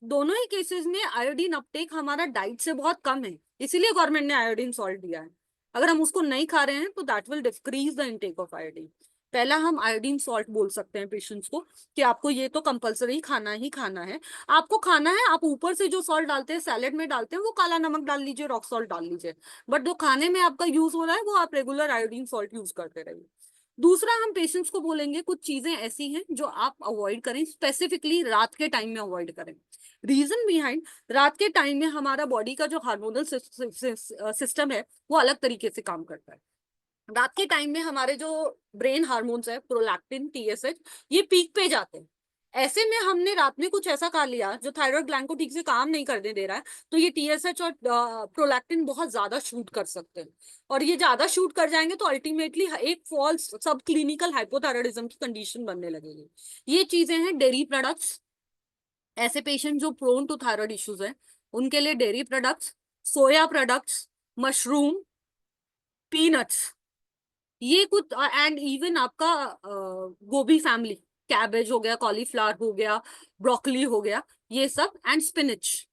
दोनों ही केसेस में आयोडीन अपटेक हमारा डाइट से बहुत कम है, इसीलिए गवर्नमेंट ने आयोडीन सॉल्ट दिया है। अगर हम उसको नहीं खा रहे हैं तो that will decrease the intake of iodine. पहला हम आयोडीन सॉल्ट बोल सकते हैं पेशेंट्स को कि आपको ये तो कंपलसरी खाना ही खाना है। आपको खाना है, आप ऊपर से जो सॉल्ट डालते हैं, सैलेड में डालते हैं, वो काला नमक डाल लीजिए, रॉक सॉल्ट डाल लीजिए, बट जो खाने में आपका यूज हो रहा है वो आप रेगुलर आयोडीन सॉल्ट यूज करते रहिए। दूसरा, हम पेशेंट्स को बोलेंगे कुछ चीजें ऐसी हैं जो आप अवॉइड करें, स्पेसिफिकली रात के टाइम में अवॉइड करें। रीजन बिहाइंड, रात के टाइम में हमारा बॉडी का जो हार्मोनल सिस्टम है वो अलग तरीके से काम करता है। रात के टाइम में हमारे जो ब्रेन हार्मोन्स है, प्रोलैक्टिन, टीएसएच, ये पीक पे जाते हैं। ऐसे में हमने रात में कुछ ऐसा खा लिया जो थायराइड ग्लैंड को ठीक से काम नहीं करने दे रहा है, तो ये टीएसएच और प्रोलैक्टिन बहुत ज्यादा शूट कर सकते हैं, और ये ज्यादा शूट कर जाएंगे तो अल्टीमेटली एक फॉल्स सब क्लिनिकल हाइपोथायराइडिज्म की कंडीशन बनने लगेगी। ये चीजें हैं डेयरी प्रोडक्ट्स। ऐसे पेशेंट जो प्रोन टू थायराइड इश्यूज हैं उनके लिए डेयरी प्रोडक्ट्स, सोया प्रोडक्ट्स, मशरूम, पीनट्स, ये कुछ, एंड इवन आपका गोभी फैमिली, कैबेज हो गया, कॉलीफ्लावर हो गया, ब्रोकली हो गया, ये सब, एंड स्पिनच।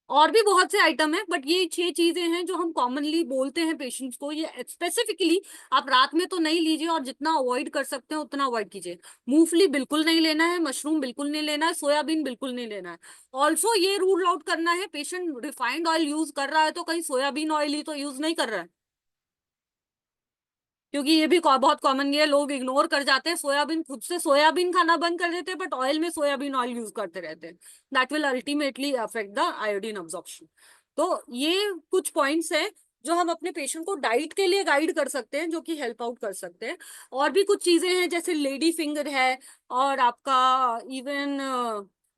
और भी बहुत से आइटम है, बट ये 6 चीजें हैं जो हम कॉमनली बोलते हैं पेशेंट्स को। ये स्पेसिफिकली आप रात में तो नहीं लीजिए, और जितना अवॉइड कर सकते हैं उतना अवॉइड कीजिए। मूंगफली बिल्कुल नहीं लेना है, मशरूम बिल्कुल नहीं लेना है, सोयाबीन बिल्कुल नहीं लेना है। ऑल्सो ये रूल आउट करना है, पेशेंट रिफाइंड ऑयल यूज कर रहा है तो कहीं सोयाबीन ऑयल ही तो यूज नहीं कर रहा है, क्योंकि ये भी बहुत कॉमन है, लोग इग्नोर कर जाते हैं, सोयाबीन, खुद से सोयाबीन खाना बंद कर देते हैं बट ऑयल में सोयाबीन ऑयल यूज करते रहते हैं। That will ultimately affect the iodine absorption. तो ये कुछ पॉइंट्स हैं जो हम अपने पेशेंट को डाइट के लिए गाइड कर सकते हैं, जो कि हेल्प आउट कर सकते हैं। और भी कुछ चीजें हैं जैसे लेडी फिंगर है, और आपका इवन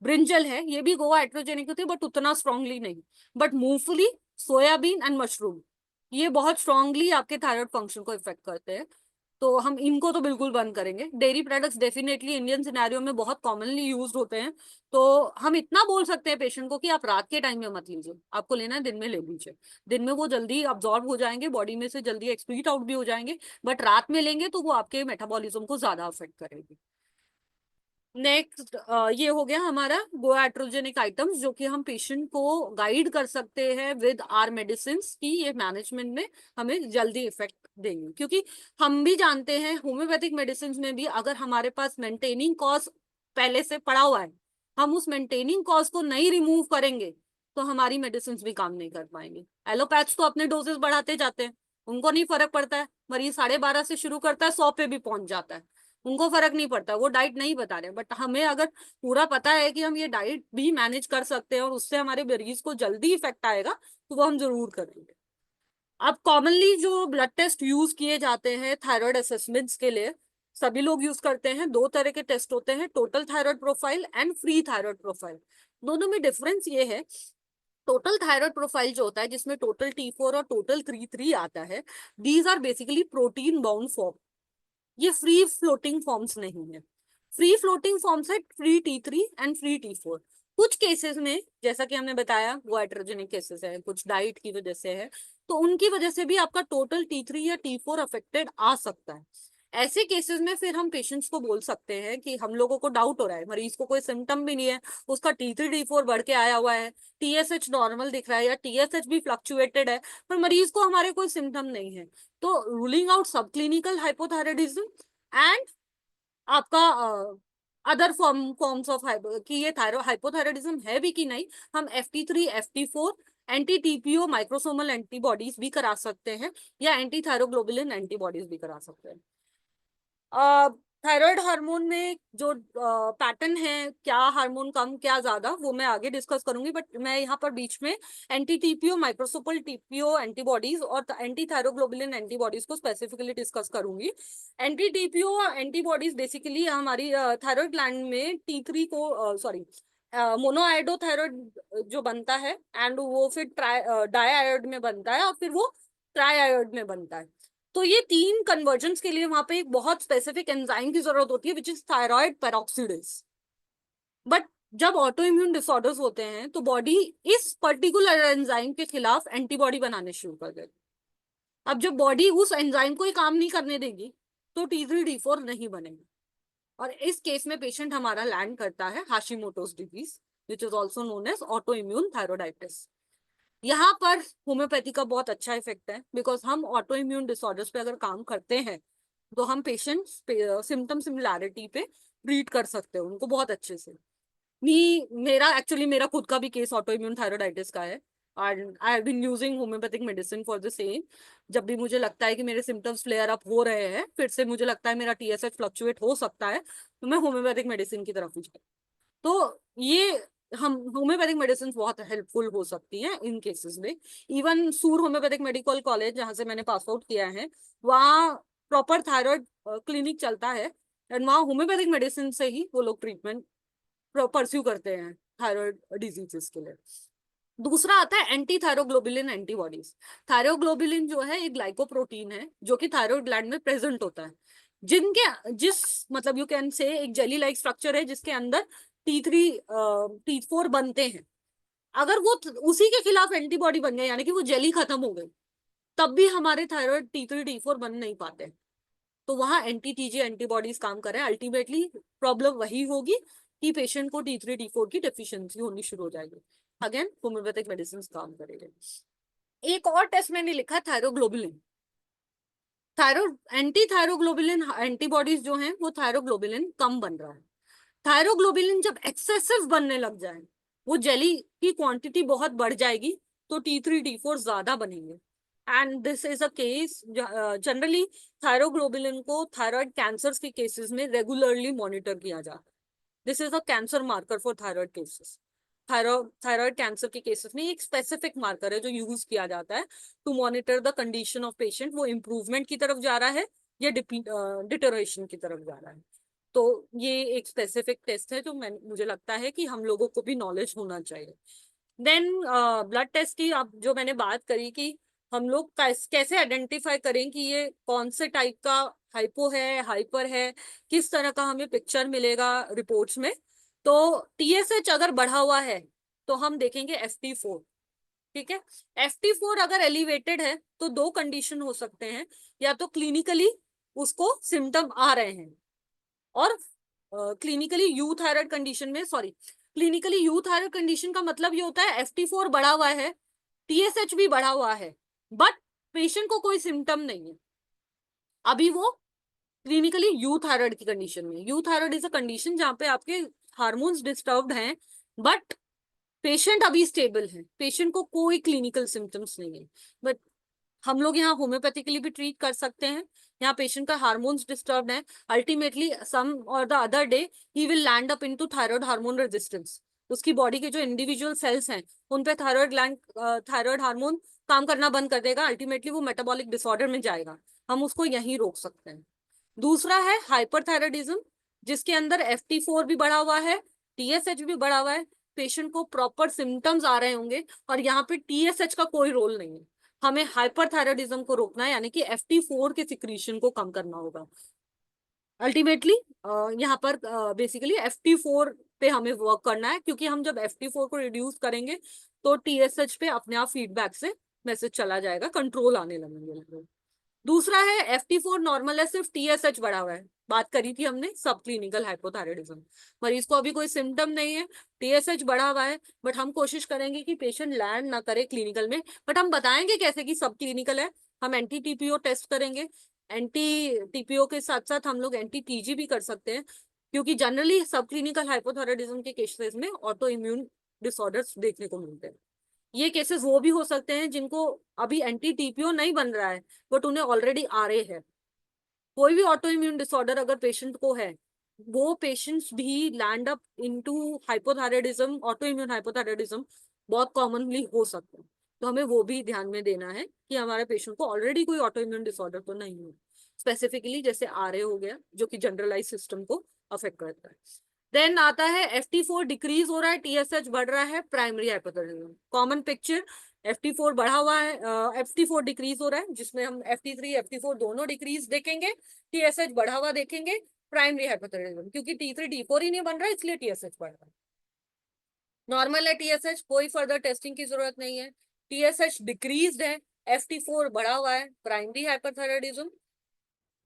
ब्रिंजल है, ये भी गोवा एट्रोजेनिक होती है बट उतना स्ट्रांगली नहीं। बट मूंगफली, सोयाबीन एंड मशरूम, ये बहुत स्ट्रांगली आपके थायराइड फंक्शन को इफेक्ट करते हैं, तो हम इनको तो बिल्कुल बंद करेंगे। Dairy products definitely Indian scenario में बहुत कॉमनली यूज होते हैं, तो हम इतना बोल सकते हैं पेशेंट को कि आप रात के टाइम में मत लीजिए, आपको लेना है दिन में ले लीजिए। दिन में वो जल्दी अब्जॉर्ब हो जाएंगे, बॉडी में से जल्दी एक्सक्रीट आउट भी हो जाएंगे, बट रात में लेंगे तो वो आपके मेटाबॉलिज्म को ज्यादा अफेक्ट करेगी। नेक्स्ट ये हो गया हमारा गोएट्रोजेनिक आइटम्स, जो कि हम पेशेंट को गाइड कर सकते हैं विद आर मेडिसिन की ये मैनेजमेंट में हमें जल्दी इफेक्ट देंगे। क्योंकि हम भी जानते हैं होम्योपैथिक मेडिसिन में भी अगर हमारे पास मेंटेनिंग कॉज पहले से पड़ा हुआ है, हम उस मेंटेनिंग कॉज को नहीं रिमूव करेंगे तो हमारी मेडिसिन भी काम नहीं कर पाएंगे। एलोपैथ्स तो अपने डोजेस बढ़ाते जाते हैं, उनको नहीं फर्क पड़ता है, मरीज 12.5 से शुरू करता है 100 पे भी पहुंच जाता है, उनको फर्क नहीं पड़ता, वो डाइट नहीं बता रहे। बट हमें अगर पूरा पता है कि हम ये डाइट भी मैनेज कर सकते हैं और उससे हमारे मरीज को जल्दी इफेक्ट आएगा, तो वो हम जरूर करेंगे। अब कॉमनली जो ब्लड टेस्ट यूज किए जाते हैं थायराइड असेसमेंट्स के लिए, सभी लोग यूज करते हैं, 2 तरह के टेस्ट होते हैं, total thyroid profile and free thyroid profile. दोनों में डिफरेंस ये है, टोटल थायराइड प्रोफाइल जो होता है जिसमें टोटल T4 और टोटल T3 आता है, these are basically protein bound form, ये फ्री फ्लोटिंग फॉर्म्स नहीं है। फ्री फ्लोटिंग फॉर्म्स है free T3 and free T4। कुछ केसेस में जैसा कि हमने बताया वो हाइड्रोजेनिक केसेस है, कुछ डाइट की वजह से है, तो उनकी वजह से भी आपका टोटल T3 या T4 अफेक्टेड आ सकता है। ऐसे केसेस में फिर हम पेशेंट्स को बोल सकते हैं कि हम लोगों को डाउट हो रहा है, मरीज को कोई सिम्टम भी नहीं है, उसका T3 T4 बढ़ के आया हुआ है, TSH नॉर्मल दिख रहा है या TSH भी फ्लक्चुएटेड है, पर मरीज को हमारे कोई सिम्टम नहीं है, तो रूलिंग आउट सब क्लिनिकल हाइपोथायराइडिज्म एंड आपका अदर फॉर्म्स ऑफ कि ये हाइपोथायराइडिज्म है भी कि नहीं, हम FT3 FT4 anti TPO microsomal antibodies भी करा सकते हैं या एंटी थायरोग्लोबुलिन एंटीबॉडीज भी करा सकते हैं। थायराइड हार्मोन में जो पैटर्न है, क्या हार्मोन कम क्या ज्यादा, वो मैं आगे डिस्कस करूंगी, बट मैं यहाँ पर बीच में एंटी TPO माइक्रोसोपल TPO एंटीबॉडीज और एंटी थायरोग्लोबुलिन एंटीबॉडीज को स्पेसिफिकली डिस्कस करूंगी। एंटी TPO एंटीबॉडीज बेसिकली हमारी थायराइड ग्लैंड में T3 को मोनोआयोडोथायराइड जो बनता है एंड वो फिर डाईआयोड में बनता है और फिर वो ट्राईआयोड में बनता है। तो ये 3 कन्वर्जन्स के लिए वहां पे एक बहुत स्पेसिफिक एंजाइम की जरूरत होती है विच इज थायराइड पेरोक्सिडेज। बट जब ऑटो इम्यून डिसऑर्डर्स होते हैं तो बॉडी इस पर्टिकुलर एंजाइम के खिलाफ एंटीबॉडी बनाने शुरू कर देती। अब जब बॉडी उस एंजाइम को ही काम नहीं करने देगी तो T3 T4 नहीं बनेगा, और इस केस में पेशेंट हमारा लैंड करता है Hashimoto's disease which is also known as auto immune thyroiditis. यहाँ पर होम्योपैथी का बहुत अच्छा इफेक्ट है, बिकॉज हम ऑटो इम्यून डिसऑर्डर्स पे अगर काम करते हैं तो हम पेशेंट सिम्टम सिमिलैरिटी पे ट्रीट कर सकते हैं उनको बहुत अच्छे से। मेरा खुद का भी केस ऑटो इम्यून थायरोडाइटिस का है, and I have been using homeopathic medicine for the same. जब भी मुझे लगता है कि मेरे सिम्टम्स फ्लेयर अप हो रहे हैं, फिर से मुझे लगता है मेरा TSH फ्लक्चुएट हो सकता है, तो मैं होम्योपैथिक मेडिसिन की तरफ ही जाती। तो ये हम होम्योपैथिक मेडिसिन बहुत हेल्पफुल हो सकती हैं इन केसेस में। इवन सूर होम्योपैथिक मेडिकल कॉलेज जहाँ से मैंने पास आउट किया है, वहाँ प्रॉपर थायराइड क्लिनिक चलता है, एंड वहाँ होम्योपैथिक मेडिसिन से ही वो लोग ट्रीटमेंट परस्यू करते हैं थायराइड डिजीजेस के लिए। दूसरा आता है एंटी थायरोग्लोबुलिन एंटीबॉडीज। थायरोग्लोबुलिन जो है एक ग्लाइकोप्रोटीन है जो कि थायराइड ग्लैंड में प्रेजेंट होता है, जिस मतलब यू कैन से एक जेली लाइक स्ट्रक्चर है जिसके अंदर T3 T4 बनते हैं। अगर वो उसी के खिलाफ एंटीबॉडी बन गए, यानी कि वो जेली खत्म हो गई, तब भी हमारे थायराइड T3 T4 बन नहीं पाते, तो वहां एंटी TG एंटीबॉडीज काम करें। अल्टीमेटली प्रॉब्लम वही होगी कि पेशेंट को T3 T4 की डेफिशिएंसी होनी शुरू हो जाएगी। अगेन होम्योपैथिक मेडिसिन काम करेंगे। एक और टेस्ट मैंने लिखा थायरोग्लोबुलिन। एंटी थायरोग्लोबुलिन एंटीबॉडीज जो हैं वो थायरोग्लोबुलिन कम बन रहा है। थायरोग्लोबुलिन जब एक्सेसिव बनने लग जाए, वो जेली की क्वांटिटी बहुत बढ़ जाएगी, तो T3 T4 ज्यादा बनेंगे। And this is a case generally thyroglobulin को थायराइड कैंसर के केसेस में रेगुलरली मॉनिटर किया जाता है। This is a cancer marker for thyroid cases. Thyroid cancer के केसेस में एक स्पेसिफिक मार्कर है जो यूज किया जाता है to monitor the condition of patient, वो इम्प्रूवमेंट की तरफ जा रहा है या डिटोरेशन की तरफ जा रहा है। तो ये एक स्पेसिफिक टेस्ट है जो मुझे लगता है कि हम लोगों को भी नॉलेज होना चाहिए। देन ब्लड टेस्ट की अब जो मैंने बात करी कि हम लोग कैसे आइडेंटिफाई करें कि ये कौन से टाइप का हाइपो है, हाइपर है, किस तरह का हमें पिक्चर मिलेगा रिपोर्ट्स में। तो टीएसएच अगर बढ़ा हुआ है तो हम देखेंगे FT4, ठीक है। FT4 अगर एलिवेटेड है तो दो कंडीशन हो सकते हैं, या तो क्लिनिकली उसको सिम्टम आ रहे हैं, और क्लिनिकली यूथायराइड कंडीशन में, सॉरी, क्लिनिकली यूथायराइड कंडीशन का मतलब ये होता है FT4 बढ़ा हुआ है, TSH भी बढ़ा हुआ है, बट पेशेंट को कोई सिम्टम नहीं है, अभी वो क्लिनिकली यूथायराइड की कंडीशन में। यूथायराइड इज अ कंडीशन जहाँ पे आपके हार्मोन्स डिस्टर्ब्ड हैं, बट पेशेंट अभी स्टेबल है, पेशेंट को कोई क्लिनिकल सिम्टम्स नहीं है। बट हम लोग यहाँ होम्योपैथिकली भी ट्रीट कर सकते हैं, यहाँ पेशेंट का हार्मोन्स डिस्टर्ब है, अल्टीमेटली सम और the other day he will land up into thyroid hormone resistance. उसकी बॉडी के जो इंडिविजुअल सेल्स हैं उन पे थायराइड हार्मोन काम करना बंद कर देगा, अल्टीमेटली वो मेटाबॉलिक डिसऑर्डर में जाएगा। हम उसको यहीं रोक सकते हैं। दूसरा है हाइपरथायराइडिज्म, जिसके अंदर FT4 भी बढ़ा हुआ है, TSH भी बढ़ा हुआ है, पेशेंट को प्रॉपर सिम्टम्स आ रहे होंगे, और यहाँ पे TSH का कोई रोल नहीं है। हमें हाइपरथायराइडिज्म को रोकना है, यानी कि FT4 के सिक्रीशन को कम करना होगा। अल्टीमेटली यहाँ पर बेसिकली FT4 पे हमें वर्क करना है, क्योंकि हम जब FT4 को रिड्यूस करेंगे तो TSH पे अपने आप फीडबैक से मैसेज चला जाएगा, कंट्रोल आने लगेंगे। दूसरा है FT4 नॉर्मल है, सिर्फ TSH बढ़ा हुआ है, बात करी थी हमने सब क्लिनिकल हाइपोथायराइडिज्म। मरीज को अभी कोई सिम्टम नहीं है, TSH बढ़ा हुआ है, बट हम कोशिश करेंगे कि पेशेंट लैंड ना करे क्लिनिकल में। बट हम बताएंगे कैसे कि सब क्लिनिकल है। हम एंटी TPO टेस्ट करेंगे, एंटी TPO के साथ साथ हम लोग एंटी TG भी कर सकते हैं, क्योंकि जनरली सब क्लिनिकल हाइपोथायराइडिज्म के केसेस में ऑटो इम्यून डिसऑर्डर्स देखने को मिलते हैं। ये केसेस वो भी हो सकते हैं जिनको अभी एंटी TPO नहीं बन रहा है, बट उन्हें ऑलरेडी RA है। कोई भी ऑटो इम्यून डिसऑर्डर अगर पेशेंट को है, वो पेशेंट्स भी land up into hypothyroidism, auto immune hypothyroidism बहुत कॉमनली हो सकता है। तो हमें वो भी ध्यान में देना है कि हमारे पेशेंट को ऑलरेडी कोई ऑटो इम्यून डिसऑर्डर तो नहीं है, स्पेसिफिकली जैसे RA हो गया जो कि जनरलाइज सिस्टम को अफेक्ट करता है। देन आता है FT4 डिक्रीज हो रहा है, TSH बढ़ रहा है, primary hypothyroidism. Common picture, FT4 बढ़ा हुआ है, FT4 डिक्रीज हो रहा है, जिसमें हम FT3 FT4 दोनों डिक्रीज देखेंगे, TSH बढ़ा हुआ देखेंगे, प्राइमरी हाइपोथायराइडिज्म, क्योंकि T3 T4 ही नहीं बन रहा है इसलिए TSH बढ़ रहा है। नॉर्मल है TSH, कोई फर्दर टेस्टिंग की जरूरत नहीं है। TSH डिक्रीज है, FT4 बढ़ा हुआ है, प्राइमरी हाइपोथायराइडिज्म।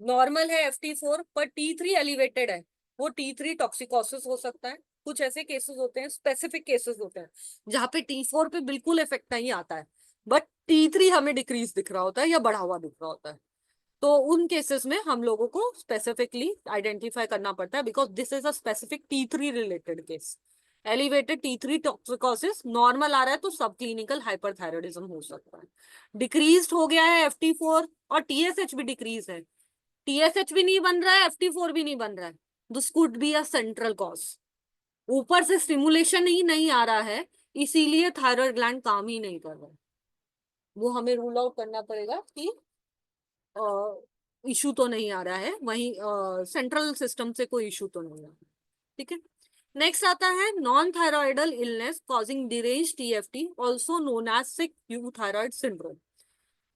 नॉर्मल है FT4 पर T3 एलिवेटेड है, वो T3 टॉक्सिकोसिस हो सकता है। कुछ ऐसे केसेस होते हैं, स्पेसिफिक केसेस होते हैं जहाँ पे T4 पे बिल्कुल इफेक्ट नहीं आता है, बट T3 हमें डिक्रीज दिख रहा होता है या बढ़ा हुआ दिख रहा होता है। तो उन केसेस में हम लोगों को स्पेसिफिकली आइडेंटिफाई करना पड़ता है, because this is a specific T3 related case. Elevated T3 toxicosis normal आ रहा है तो सब क्लिनिकल हाइपरथायराइडिज्म हो सकता है। डिक्रीज हो गया है FT4 और TSH भी डिक्रीज है, TSH भी नहीं बन रहा है, FT4 भी नहीं बन रहा है, this could be a central cause. ऊपर से स्टिमुलेशन ही नहीं आ रहा है, इसीलिए थायराइड ग्लैंड काम ही नहीं कर रहा है। वो हमें रूल आउट करना पड़ेगा कि इशू तो नहीं आ रहा है, वहीं सेंट्रल सिस्टम से कोई इशू तो नहीं आ रहा। ठीक है, नेक्स्ट आता है non thyroidal illness causing derange TFT, also known as sick euthyroid syndrome.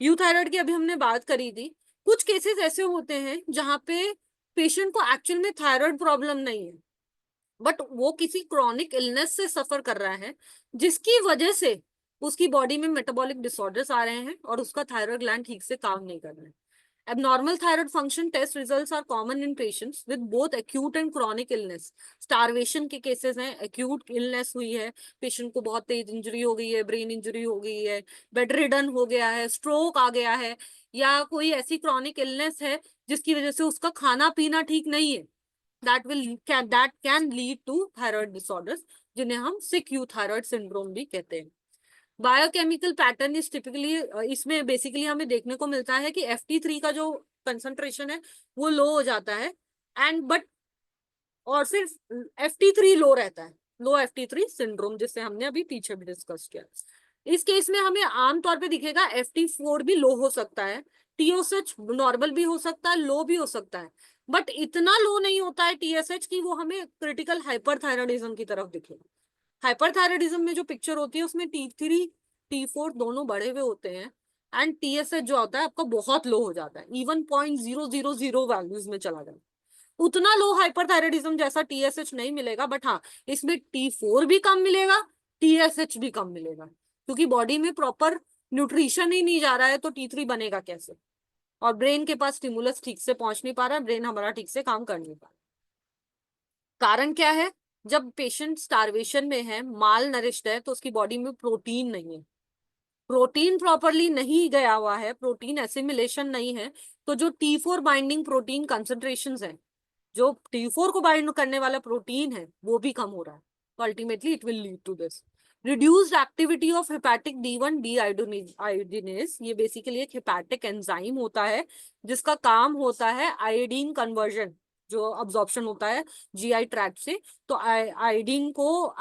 Euthyroid की अभी हमने बात करी थी। कुछ केसेस ऐसे होते हैं जहाँ पे पेशेंट को एक्चुअल में थायराइड प्रॉब्लम नहीं है, बट वो किसी क्रॉनिक इलनेस से सफर कर रहा है, जिसकी वजह से उसकी बॉडी में मेटाबॉलिक डिसऑर्डर्स आ रहे हैं और उसका थायराइड ग्लैंड ठीक से काम नहीं कर रहा है। Abnormal thyroid function test results are common in patients with both acute and chronic illness. Starvation के केसेस हैं, acute illness हुई है, पेशेंट को बहुत तेज इंजरी हो गई है, ब्रेन इंजरी हो गई है, बेड रिडन हो गया है, स्ट्रोक आ गया है, या कोई ऐसी क्रॉनिक इलनेस है जिसकी वजह से उसका खाना पीना ठीक नहीं है, that can lead to thyroid disorders, जिन्हें हम sick euthyroid syndrome भी कहते हैं। बायोकेमिकल पैटर्न इज टिपिकली, इसमें बेसिकली हमें देखने को मिलता है कि FT3 का जो कंसंट्रेशन है वो लो हो जाता है, एंड बट और सिर्फ FT3 लो रहता है, लो FT3 सिंड्रोम, जिससे हमने अभी पीछे भी डिस्कस किया। इस केस में हमें आमतौर पे दिखेगा FT4 भी लो हो सकता है, TSH नॉर्मल भी हो सकता है, लो भी हो सकता है, बट इतना लो नहीं होता है TSH की वो हमें क्रिटिकल हाइपरथायराइडिज्म की तरफ दिखेगा। हाइपरथायराइडिज्म में जो पिक्चर होती है उसमें T3 T4 दोनों बढ़े हुए होते हैं, एंड TSH जो होता है आपका बहुत लो हो जाता है, इवन 0.000 वैल्यूज में चला जाता है। उतना लो हाइपरथायराइडिज्म जैसा TSH नहीं मिलेगा, बट हाँ इसमें T4 भी कम मिलेगा, TSH भी कम मिलेगा, क्योंकि बॉडी में प्रॉपर न्यूट्रिशन ही नहीं जा रहा है, तो T3 बनेगा कैसे? और ब्रेन के पास स्टिमुलस ठीक से पहुंच नहीं पा रहा है, ब्रेन हमारा ठीक से काम कर नहीं पा रहा। कारण क्या है? जब पेशेंट स्टारवेशन में है, माल नरिश्ड है, तो उसकी बॉडी में प्रोटीन नहीं है, प्रोटीन प्रॉपरली नहीं गया हुआ है, प्रोटीन एसिमिलेशन नहीं है, तो जो T4 बाइंडिंग प्रोटीन कंसेंट्रेशंस है, जो T4 को बाइंड करने वाला प्रोटीन है, वो भी कम हो रहा है। तो ultimately it will lead to this reduced activity of hepatic D1 deiodinase. ये बेसिकली एक हेपेटिक एंजाइम होता है जिसका काम होता है आयोडीन कन्वर्जन, जो अब्जॉर्प्शन होता है GI ट्रैक्ट से, तो आयोडीन को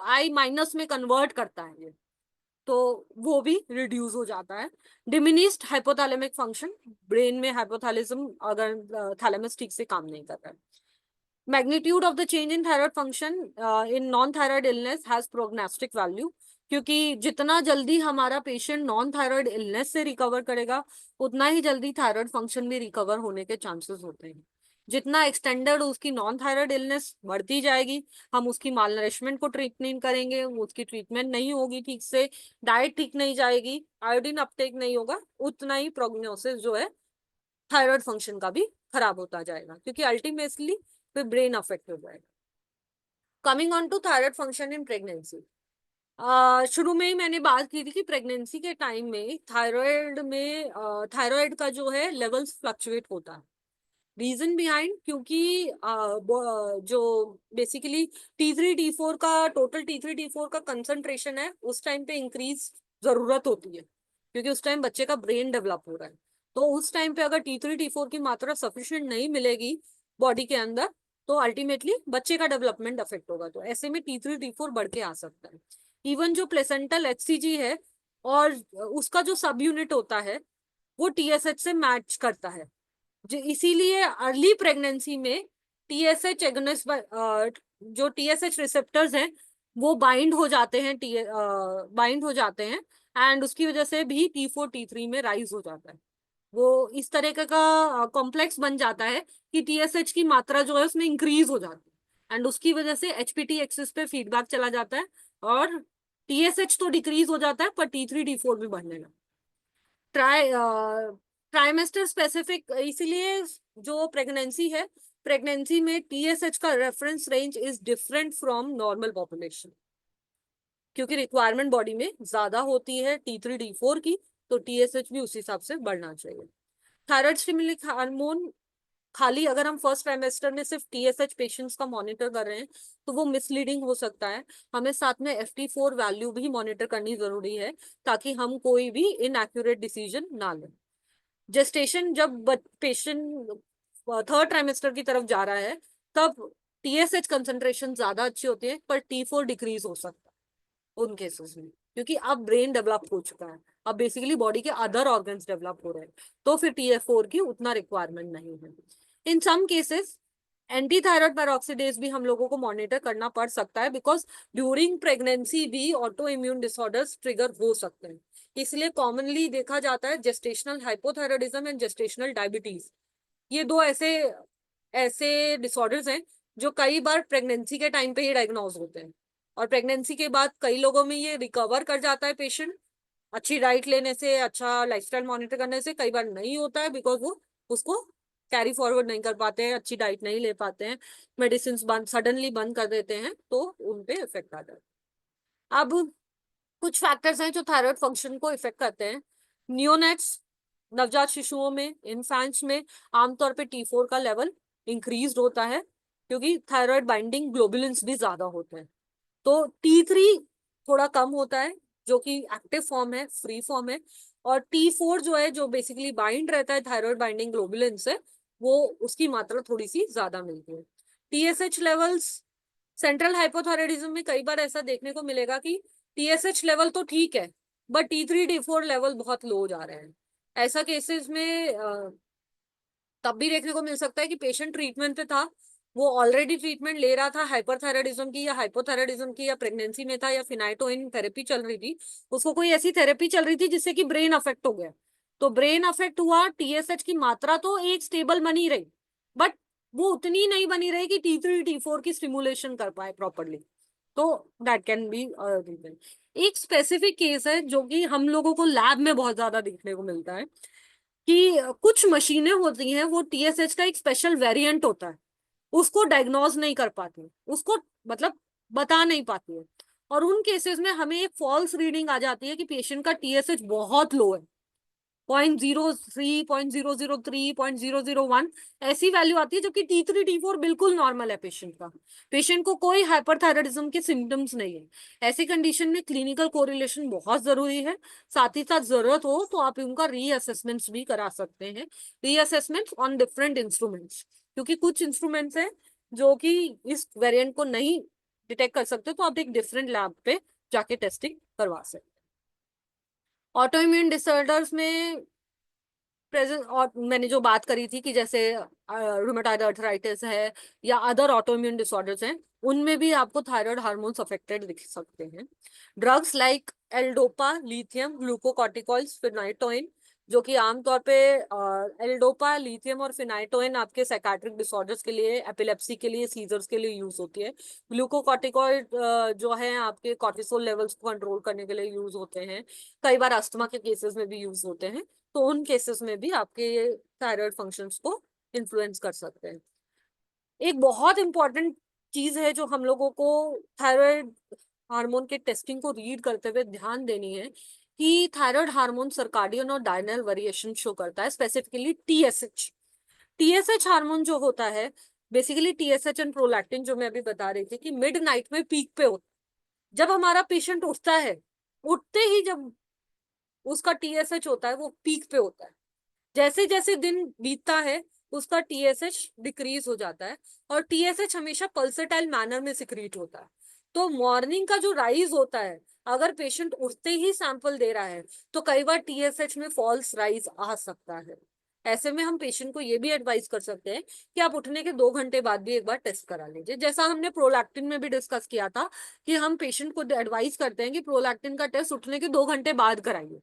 I माइनस में कन्वर्ट करता है ये, तो वो भी रिड्यूस हो जाता है। डिमिनिस्ड हाइपोथैलेमिक फंक्शन, ब्रेन में हाइपोथैलेमिज्म अगर थैलेमस ठीक से काम नहीं कर रहा है। Magnitude of the change in thyroid function in non thyroid illness has prognostic value, क्योंकि जितना जल्दी हमारा पेशेंट नॉन थायराइड इलनेस से रिकवर करेगा, उतना ही जल्दी थायराइड फंक्शन में रिकवर होने के चांसेस होते हैं। जितना एक्सटेंडेड उसकी नॉन थायराइड इलनेस बढ़ती जाएगी, हम उसकी माल नरिशमेंट को ट्रीटमेंट करेंगे, उसकी ट्रीटमेंट नहीं होगी ठीक से, डाइट ठीक नहीं जाएगी, आयोडीन अपटेक नहीं होगा, उतना ही प्रोग्नोसिस जो है थायराइड फंक्शन का भी खराब होता जाएगा, क्योंकि अल्टीमेटली फिर ब्रेन अफेक्ट हो जाएगा। Coming on to thyroid function in pregnancy, शुरू में ही मैंने बात की थी कि प्रेगनेंसी के टाइम में थायराइड का जो है लेवल्स फ्लक्चुएट होता है। रीजन बिहाइंड, क्योंकि जो बेसिकली T3 T4 का टोटल T3 T4 का कंसंट्रेशन है उस टाइम पे इंक्रीज जरूरत होती है, क्योंकि उस टाइम बच्चे का ब्रेन डेवलप हो रहा है। तो उस टाइम पे अगर T3 T4 की मात्रा सफिशिएंट नहीं मिलेगी बॉडी के अंदर, तो अल्टीमेटली बच्चे का डेवलपमेंट अफेक्ट होगा, तो ऐसे में T3 T4 बढ़ के आ सकता है। इवन जो प्लेसेंटल HCG है और उसका जो सब यूनिट होता है वो TSH से मैच करता है, जो इसीलिए अर्ली प्रेगनेंसी में TSH एगोनिस्ट जो TSH रिसेप्टर्स हैं वो बाइंड हो जाते हैं, एंड उसकी वजह से भी T4 T3 में राइज हो जाता है। वो इस तरह का कॉम्प्लेक्स बन जाता है कि TSH की मात्रा जो है उसमें इंक्रीज हो जाती है, एंड उसकी वजह से HPT एक्सिस पे फीडबैक चला जाता है, और TSH तो डिक्रीज हो जाता है पर T3 T4 भी बढ़ने लगता है। ट्राई ट्राइमेस्टर स्पेसिफिक, इसीलिए जो प्रेगनेंसी है, प्रेगनेंसी में TSH का reference range is different from normal population, क्योंकि रिक्वायरमेंट बॉडी में ज्यादा होती है T3 T4 की, तो TSH भी उस हिसाब से बढ़ना चाहिए। थायराइड स्टिमुलेटिंग हार्मोन, खाली अगर हम फर्स्ट ट्राइमेस्टर में सिर्फ TSH पेशेंट्स का मॉनिटर कर रहे हैं तो वो मिसलीडिंग हो सकता है, हमें साथ में FT4 वैल्यू भी मॉनिटर करनी जरूरी है, ताकि हम कोई भी इनएक्यूरेट डिसीजन ना लें। जेस्टेशन, जब पेशेंट थर्ड ट्राइमेस्टर की तरफ जा रहा है, तब TSH कंसेंट्रेशन ज्यादा अच्छी होती है, पर T4 डिक्रीज हो सकता है उन केसेस में, क्योंकि अब ब्रेन डेवलप हो चुका है, अब बेसिकली बॉडी के अदर ऑर्गन्स डेवलप हो रहे हैं, तो फिर TF4 की उतना रिक्वायरमेंट नहीं है। In some cases anti thyroid peroxidase भी हम लोगों को मॉनिटर करना पड़ सकता है, बिकॉज ड्यूरिंग प्रेगनेंसी भी ऑटो इम्यून डिसऑर्डर्स ट्रिगर हो सकते हैं। इसलिए कॉमनली देखा जाता है gestational hypothyroidism and gestational diabetes, ये दो ऐसे ऐसे डिसऑर्डर्स हैं जो कई बार प्रेगनेंसी के टाइम पे ही डायग्नोज होते हैं, और प्रेगनेंसी के बाद कई लोगों में ये रिकवर कर जाता है पेशेंट, अच्छी डाइट लेने से, अच्छा लाइफस्टाइल मॉनिटर करने से। कई बार नहीं होता है बिकॉज वो उसको कैरी फॉरवर्ड नहीं कर पाते हैं, अच्छी डाइट नहीं ले पाते हैं, मेडिसिन सडनली बंद कर देते हैं, तो उनपे इफेक्ट आ जाता है। अब कुछ फैक्टर्स हैं जो थायराइड फंक्शन को इफेक्ट करते हैं। नियोनेट्स, नवजात शिशुओं में, इन्फेंट्स में आमतौर पे T4 का लेवल इंक्रीज होता है, क्योंकि थायराइड बाइंडिंग ग्लोबुलिन्स भी ज्यादा होते हैं। तो T3 थोड़ा कम होता है, जो कि एक्टिव फॉर्म है, फ्री फॉर्म है, और T4 जो है, जो बेसिकली बाइंड रहता है थायराइड बाइंडिंग ग्लोबुलिन से, वो उसकी मात्रा थोड़ी सी ज्यादा मिलती है। TSH लेवल्स सेंट्रल हाइपोथायराइडिज्म में कई बार ऐसा देखने को मिलेगा कि TSH लेवल तो ठीक है बट T3 T4 लेवल बहुत लो जा रहे हैं। ऐसा केसेस में तब भी देखने को मिल सकता है कि पेशेंट ट्रीटमेंट पे था, वो ऑलरेडी ट्रीटमेंट ले रहा था हाइपरथायराइडिज्म की या हाइपोथायराइडिज्म की, या प्रेगनेंसी में था या फिनाइटोइन थेरेपी चल रही थी, उसको कोई ऐसी थेरेपी चल रही थी जिससे कि ब्रेन अफेक्ट हो गया। तो ब्रेन अफेक्ट हुआ, TSH की मात्रा तो एक स्टेबल बनी रही बट वो उतनी नहीं बनी रही कि T3 T4 की स्टिमुलेशन कर पाए प्रॉपरली। तो दैट कैन बी रीजन। एक स्पेसिफिक केस है जो कि हम लोगों को लैब में बहुत ज्यादा देखने को मिलता है कि कुछ मशीनें होती हैं, वो TSH का एक स्पेशल वेरिएंट होता है, उसको डायग्नोज नहीं कर पाती, उसको मतलब बता नहीं पाती है, और उन केसेस में हमें एक फॉल्स रीडिंग आ जाती है कि पेशेंट का TSH बहुत लो है, 0.03, 0.003, 0.001 ऐसी वैल्यू आती है, जबकि T3 T4 बिल्कुल नॉर्मल है पेशेंट का। पेशेंट को कोई हाइपरथायराइडिज्म के सिम्टम्स नहीं है। ऐसी कंडीशन में क्लिनिकल कोरिलेशन बहुत जरूरी है। साथ ही साथ जरूरत हो तो आप उनका रीअसेसमेंट्स भी करा सकते हैं, रीअसेसमेंट्स ऑन डिफरेंट इंस्ट्रूमेंट्स, क्योंकि कुछ इंस्ट्रूमेंट्स हैं जो कि इस वेरिएंट को नहीं डिटेक्ट कर सकते, तो आप एक डिफरेंट लैब पे जाके टेस्टिंग करवा सकते हैं। ऑटोइम्यून डिसऑर्डर्स में प्रेजेंट, और मैंने जो बात करी थी कि जैसे रूमेटॉइड अर्थराइटिस है या अदर ऑटोइम्यून डिसऑर्डर्स हैं, उनमें भी आपको थायराइड हार्मोन्स अफेक्टेड दिख सकते हैं। ड्रग्स लाइक एल्डोपा, लिथियम, ग्लूकोकॉर्टिकॉइड्स, फिनाइटोइन, जो कि आमतौर पे एल्डोपा, लिथियम और फिनाइटोइन आपके साइकाट्रिक डिसऑर्डर्स के लिए, एपिलेप्सी के लिए, सीजर्स के लिए यूज होती है। ग्लूकोकॉर्टिकॉइड जो है आपके कॉर्टिसोल लेवल्स को कंट्रोल करने के लिए यूज होते हैं, कई बार अस्थमा के केसेस में भी यूज होते हैं, तो उन केसेस में भी आपके थायराइड फंक्शंस को इन्फ्लुएंस कर सकते हैं। एक बहुत इंपॉर्टेंट चीज है जो हम लोगों को थायराइड हार्मोन के टेस्टिंग को रीड करते हुए ध्यान देनी है कि थायराइड हार्मोन सर्काडियन और डायनल वेरिएशन शो करता है, स्पेसिफिकली TSH। TSH हार्मोन जो होता है, बेसिकली TSH एंड प्रोलैक्टिन, जो मैं अभी बता रही थी कि मिड नाइट में पीक पे होता है। जब हमारा पेशेंट उठता है, उठते ही जब उसका TSH होता है वो पीक पे होता है। जैसे जैसे दिन बीतता है उसका TSH डिक्रीज हो जाता है, और TSH हमेशा पल्सेटाइल मैनर में सिक्रीट होता है। तो मॉर्निंग का जो राइज होता है, अगर पेशेंट उठते ही सैंपल दे रहा है तो कई बार TSH में फॉल्स राइज आ सकता है। ऐसे में हम पेशेंट को ये भी एडवाइस कर सकते हैं कि आप उठने के 2 घंटे बाद भी एक बार टेस्ट करा लीजिए, जैसा हमने प्रोलैक्टिन में भी डिस्कस किया था कि हम पेशेंट को एडवाइस करते हैं कि प्रोलैक्टिन का टेस्ट उठने के 2 घंटे बाद कराइए।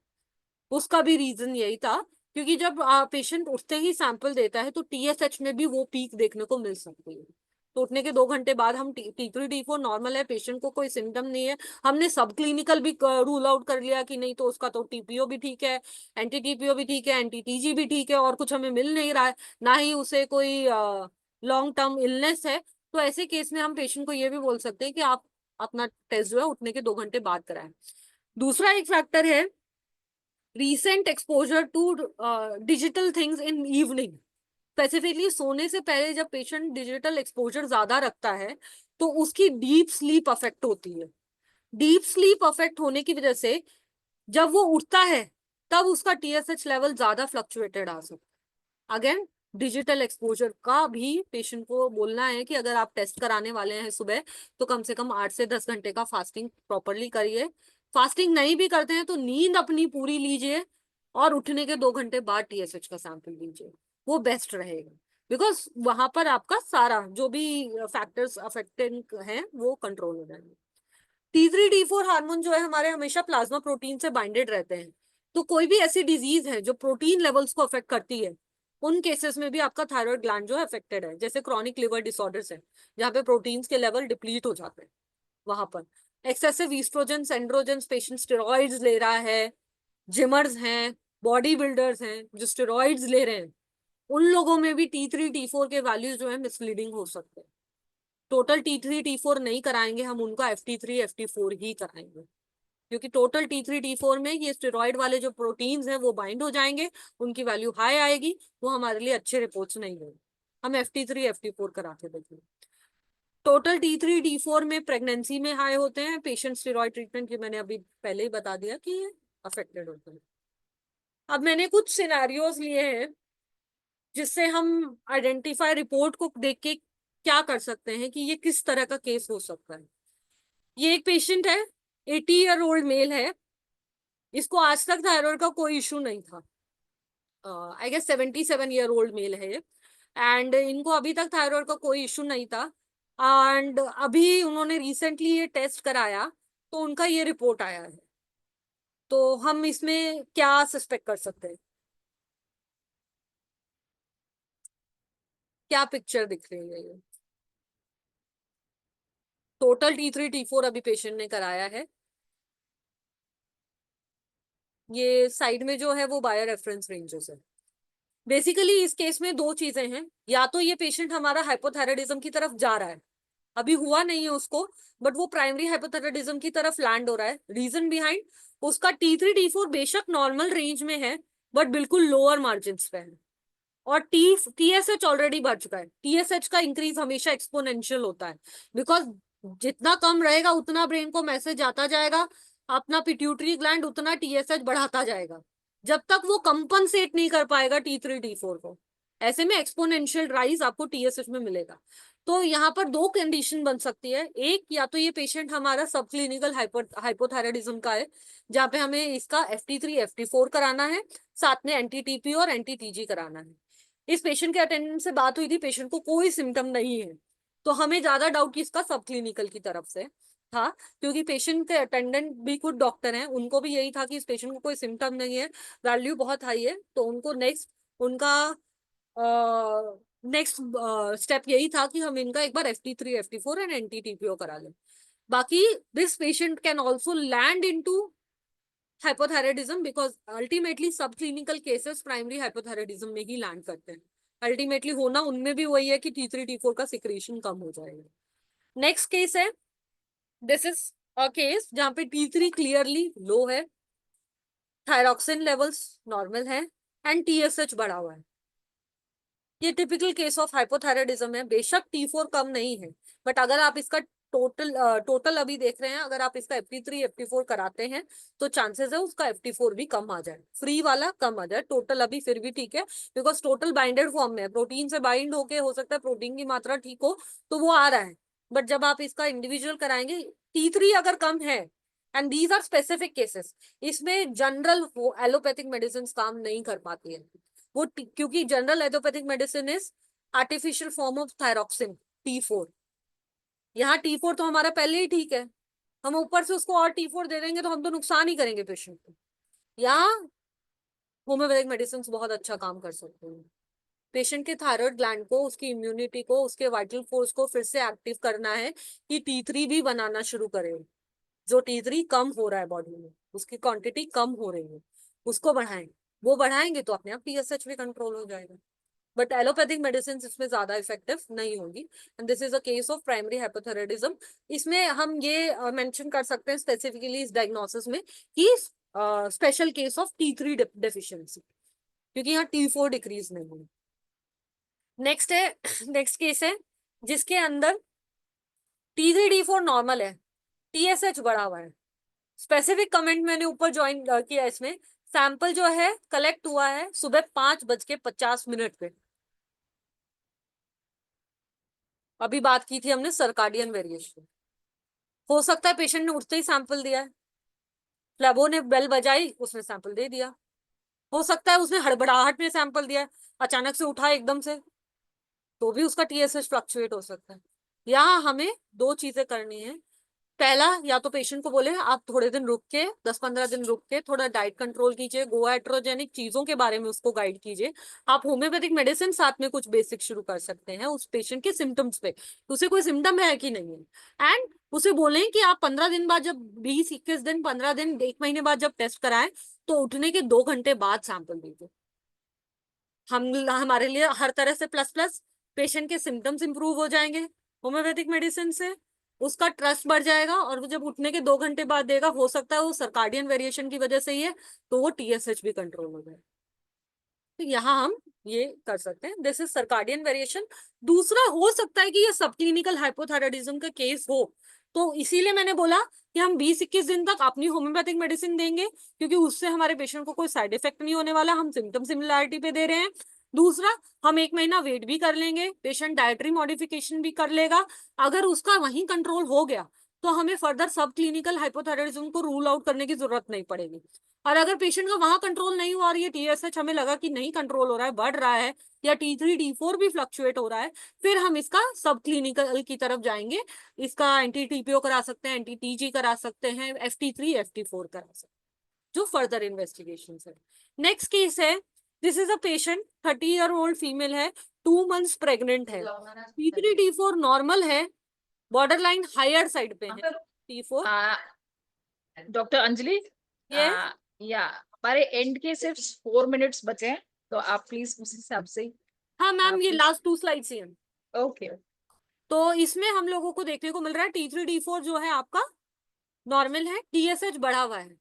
उसका भी रीजन यही था, क्योंकि जब पेशेंट उठते ही सैंपल देता है तो TSH में भी वो पीक देखने को मिल सकती है। तो उठने के 2 घंटे बाद हम T3 T4 नॉर्मल है, पेशेंट को कोई सिम्टम नहीं है, हमने सब क्लिनिकल भी रूल आउट कर लिया कि नहीं, तो उसका तो TPO भी ठीक है, एंटी TPO भी ठीक है, एंटी TG भी ठीक है, और कुछ हमें मिल नहीं रहा है, ना ही उसे कोई लॉन्ग टर्म इलनेस है, तो ऐसे केस में हम पेशेंट को ये भी बोल सकते हैं कि आप अपना टेस्ट जो है उठने के 2 घंटे बाद कराएं। दूसरा एक फैक्टर है recent exposure to digital things in evening, specifically सोने से पहले जब पेशेंट डिजिटल एक्सपोजर ज्यादा रखता है तो उसकी डीप स्लीप अफेक्ट होती है। डीप स्लीप अफेक्ट होने की वजह से जब वो उठता है तब उसका TSH लेवल ज्यादा फ्लक्चुएटेड आ सकता है। अगेन, डिजिटल एक्सपोजर का भी पेशेंट को बोलना है कि अगर आप टेस्ट कराने वाले हैं सुबह तो कम से कम 8 से 10 घंटे का फास्टिंग प्रॉपरली करिए। फास्टिंग नहीं भी करते हैं तो नींद अपनी पूरी लीजिए, और उठने के 2 घंटे बाद TSH का सैंपल लीजिए, वो बेस्ट रहेगा, बिकॉज वहां पर आपका सारा जो भी फैक्टर्स अफेक्टिंग हैं वो कंट्रोल हो जाएंगे। T3 T4 हार्मोन जो है हमारे हमेशा प्लाज्मा प्रोटीन से बाइंडेड रहते हैं, तो कोई भी ऐसी डिजीज है जो प्रोटीन लेवल्स को अफेक्ट करती है, उन केसेस में भी आपका थायराइड ग्लैंड जो है अफेक्टेड है, जैसे क्रॉनिक लिवर डिसऑर्डर्स है जहाँ पे प्रोटीन्स के लेवल डिप्लीट हो जाते हैं, वहां पर excessive oestrogen androgen, patient steroids ले रहा है, जिमर्स हैं, बॉडी बिल्डर्स हैं जो स्टेरॉइड्स ले रहे हैं, उन लोगों में भी T3 T4 के वैल्यूज जो है मिसलीडिंग हो सकते हैं। टोटल T3 T4 नहीं कराएंगे हम, उनका FT3 FT4 ही कराएंगे, क्योंकि टोटल T3 T4 में ये स्टेरॉइड वाले जो प्रोटीन्स हैं वो बाइंड हो जाएंगे, उनकी वैल्यू हाई आएगी, वो हमारे लिए अच्छे रिपोर्ट्स नहीं देंगे, हम FT3 FT4 कराते देखेंगे। टोटल T3 T4 में प्रेगनेंसी में हाई होते हैं पेशेंट, स्टेरॉइड ट्रीटमेंट की मैंने अभी पहले ही बता दिया कि ये अफेक्टेड होते हैं। अब मैंने कुछ सिनेरियोज लिए हैं जिससे हम आइडेंटिफाई, रिपोर्ट को देख के क्या कर सकते हैं कि ये किस तरह का केस हो सकता है। ये एक पेशेंट है, 80-year-old मेल है, इसको आज तक थायराइड का कोई इशू नहीं था। आई गेस 77-year-old मेल है ये, एंड इनको अभी तक थायराइड का कोई इशू नहीं था। एंड अभी उन्होंने रिसेंटली ये टेस्ट कराया तो उनका ये रिपोर्ट आया है। तो हम इसमें क्या सस्पेक्ट कर सकते हैं? क्या पिक्चर दिख रही है? ये टोटल T3 T4 अभी पेशेंट ने कराया है। ये साइड में जो है वो बायो रेफरेंस रेंजेस है। बेसिकली इस केस में दो चीजें हैं, या तो ये पेशेंट हमारा हाइपोथायराइडिज्म की तरफ जा रहा है, अभी हुआ नहीं है उसको, बट वो प्राइमरी हाइपोथायराइडिज्म की तरफ लैंड हो रहा है। रीजन बिहाइंड, उसका T3 T4 बेशक नॉर्मल रेंज में है, बट बिल्कुल लोअर मार्जिन पे है, और TSH ऑलरेडी बढ़ चुका है। TSH का इंक्रीज हमेशा एक्सपोनेंशियल होता है, बिकॉज जितना कम रहेगा उतना ब्रेन को मैसेज आता जाएगा, अपना पिट्यूटरी ग्लैंड उतना TSH बढ़ाता जाएगा, जब तक वो कंपनसेट नहीं कर पाएगा T3 T4 को। ऐसे में एक्सपोनेंशियल राइज आपको TSH में मिलेगा। तो यहाँ पर दो कंडीशन बन सकती है, एक या तो ये पेशेंट हमारा सब क्लिनिकल हाइपोथायराइडिज्म का है, जहाँ पे हमें इसका FT3 FT4 कराना है, साथ में NT-TP और NT-TG कराना है। इस पेशेंट के अटेंडेंट से बात हुई थी, पेशेंट को कोई सिम्टम नहीं है, तो हमें ज्यादा डाउट इसका सब क्लिनिकल की तरफ से था, क्योंकि पेशेंट के अटेंडेंट भी खुद डॉक्टर हैं, उनको भी यही था कि इस पेशेंट को कोई सिम्टम नहीं है, वैल्यू बहुत हाई है, तो उनको उनका नेक्स्ट स्टेप यही था कि हम इनका एक बार FT3 FT4 एंड NT-TPO करा लें। बाकी this patient can also land into hypothyroidism, because ultimately सब क्लिनिकल केसेस प्राइमरी हाइपोथायराइडिज्म में ही लैंड करते हैं। अल्टीमेटली होना उनमें भी वही है कि T3 T4 का सिक्रेशन कम हो जाएगा। नेक्स्ट केस है, दिस इज अ केस जहां पे T3 क्लियरली लो है, थायरॉक्सिन लेवल्स नॉर्मल है, एंड TSH बढ़ा हुआ है। ये टिपिकल केस ऑफ हाइपोथायराइडिज्म है। बेशक T4 कम नहीं है, बट अगर आप इसका टोटल अभी देख रहे हैं, अगर आप इसका FT3 FT4 कराते हैं तो चांसेस है उसका FT4 भी कम आ जाए, फ्री वाला कम आ जाए, टोटल अभी फिर भी ठीक है, बिकॉज टोटल बाइंडेड फॉर्म में है, प्रोटीन से बाइंड होके हो सकता है प्रोटीन की मात्रा ठीक हो तो वो आ रहा है, बट जब आप इसका इंडिविजुअल कराएंगे, T3 अगर कम है, and these are specific cases, इसमें जनरल एलोपैथिक मेडिसिन काम नहीं कर पाती है वो, क्योंकि general allopathic medicine is artificial form of thyroxine T4। यहाँ T4 तो हमारा पहले ही ठीक है, हम ऊपर से उसको और T4 दे देंगे तो हम तो नुकसान ही करेंगे पेशेंट को। यहाँ होम्योपैथिक मेडिसिन बहुत अच्छा काम कर सकते हैं। पेशेंट के थायराइड ग्लैंड को, उसकी इम्यूनिटी को, उसके वाइटल फोर्स को फिर से एक्टिव करना है कि T3 भी बनाना शुरू करे। जो T3 कम हो रहा है बॉडी में, उसकी क्वांटिटी कम हो रही है, उसको बढ़ाएं। वो बढ़ाएंगे तो अपने आप TSH भी कंट्रोल हो जाएगा, बट एलोपैथिक मेडिसिन इसमें ज्यादा इफेक्टिव नहीं होगी, and this is a case of primary hypothyroidism. इसमें हम ये मेंशन कर सकते हैं स्पेसिफिकली इस डायग्नोसिस में कि special case of T3 deficiency, क्योंकि यहाँ T4 डिक्रीज नहीं हुई। नेक्स्ट है नेक्स्ट केस है जिसके अंदर T3 T4 नॉर्मल है, TSH बढ़ा हुआ है। स्पेसिफिक कमेंट मैंने ऊपर ज्वाइन किया, इसमें सैंपल जो है कलेक्ट हुआ है सुबह 5:50 पे। अभी बात की थी हमने सर्काडियन वेरिएशन, हो सकता है पेशेंट ने उठते ही सैंपल दिया है, फ्लैबो ने बेल बजाई उसने सैंपल दे दिया, हो सकता है उसने हड़बड़ाहट में सैंपल दिया, अचानक से उठा एकदम से, तो भी उसका TSH फ्लक्चुएट हो सकता है। यहाँ हमें दो चीजें करनी है, पहला, या तो पेशेंट को बोले आप थोड़े दिन रुक के 10-15 दिन रुक के थोड़ा डाइट कंट्रोल कीजिए, गोएट्रोजेनिक चीजों के बारे में उसको गाइड कीजिए। आप होम्योपैथिक मेडिसिन साथ में कुछ बेसिक शुरू कर सकते हैं उस पेशेंट के सिम्टम्स पे, उसे कोई सिम्टम है कि नहीं है, एंड उसे बोलें कि आप 15 दिन बाद, जब 20-21 दिन, 15 दिन, 1 महीने बाद जब टेस्ट कराएं तो उठने के 2 घंटे बाद सैंपल दीजिए। हमारे लिए हर तरह से प्लस प्लस, पेशेंट के सिम्टम्स इंप्रूव हो जाएंगे होम्योपैथिक मेडिसिन से, उसका ट्रस्ट बढ़ जाएगा, और वो जब उठने के 2 घंटे बाद देगा, हो सकता है वो सर्काडियन वेरिएशन की वजह से ही है, तो वो TSH भी कंट्रोल हो जाए। तो यहाँ हम ये कर सकते हैं, दिस इज सर्काडियन वेरिएशन। दूसरा हो सकता है कि ये सब क्लिनिकल हाइपोथायराइडिज्म का केस हो, तो इसीलिए मैंने बोला कि हम 20-21 दिन तक अपनी होम्योपैथिक मेडिसिन देंगे, क्योंकि उससे हमारे पेशेंट को कोई साइड इफेक्ट नहीं होने वाला, हम सिम्टम सिमिलैरिटी पे दे रहे हैं, दूसरा, हम 1 महीना वेट भी कर लेंगे, पेशेंट डाइटरी मॉडिफिकेशन भी कर लेगा, अगर उसका वहीं कंट्रोल हो गया तो हमें फर्दर सब क्लिनिकल हाइपोथायरायडिज्म को रूल आउट करने की जरूरत नहीं पड़ेगी। और अगर पेशेंट का वहां कंट्रोल नहीं हुआ और ये TSH हमें लगा कि नहीं कंट्रोल हो रहा है, बढ़ रहा है, या T3 T4 भी फ्लक्चुएट हो रहा है, फिर हम इसका सब क्लिनिकल की तरफ जाएंगे। इसका एंटी TPO करा सकते हैं, एंटी TG करा सकते हैं, FT3 FT4 करा सकते हैं, जो फर्दर इन्वेस्टिगेशन है। नेक्स्ट केस है, this is a patient, 30-year-old female है, 2 months प्रेग्नेंट है, T3 T4 नॉर्मल है, बॉर्डर लाइन हायर साइड पे है T4। डॉक्टर अंजलि, ये या हमारे एंड के सिर्फ 4 मिनट्स बचे हैं, तो आप प्लीज उस हिसाब से। हाँ मैम, ये please। लास्ट 2 स्लाइड्स ही हैं। ओके। तो इसमें हम लोगों को देखने को मिल रहा है T3 T4 जो है आपका नॉर्मल है, TSH बढ़ा हुआ है।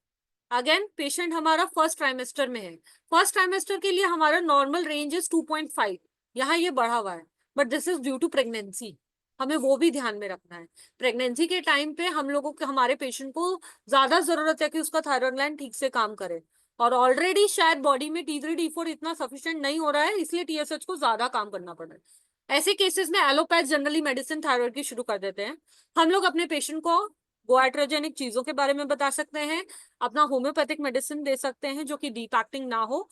अगेन पेशेंट हमारा फर्स्ट ट्राइमेस्टर में है, फर्स्ट ट्राइमेस्टर के लिए हमारा नॉर्मल रेंज इज 2.5, यहाँ ये बढ़ा हुआ है, but this is due to pregnancy, हमें वो भी ध्यान में रखना है। प्रेगनेंसी के टाइम पे हम लोगों को, हमारे पेशेंट को ज्यादा जरूरत है कि उसका थायराइड ग्लैंड ठीक से काम करे, और ऑलरेडी शायद बॉडी में T3 T4 इतना सफिशिएंट नहीं हो रहा है, इसलिए TSH को ज्यादा काम करना पड़ रहा है। ऐसे केसेस में एलोपैथ जनरली मेडिसिन थायराइड की शुरू कर देते हैं। हम लोग अपने पेशेंट को गोएट्रोजेनिक चीजों के बारे में बता सकते हैं, अपना होम्योपैथिक मेडिसिन दे सकते हैं जो कि डीप एक्टिंग ना हो,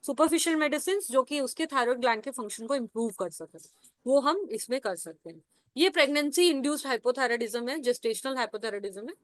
सुपरफिशियल मेडिसिन जो कि उसके थायराइड ग्लैंड के फंक्शन को इम्प्रूव कर सके, वो हम इसमें कर सकते हैं। ये प्रेगनेंसी इंड्यूस्ड हाइपोथायराइडिज्म है, जेस्टेशनल हाइपोथायराइडिज्म है,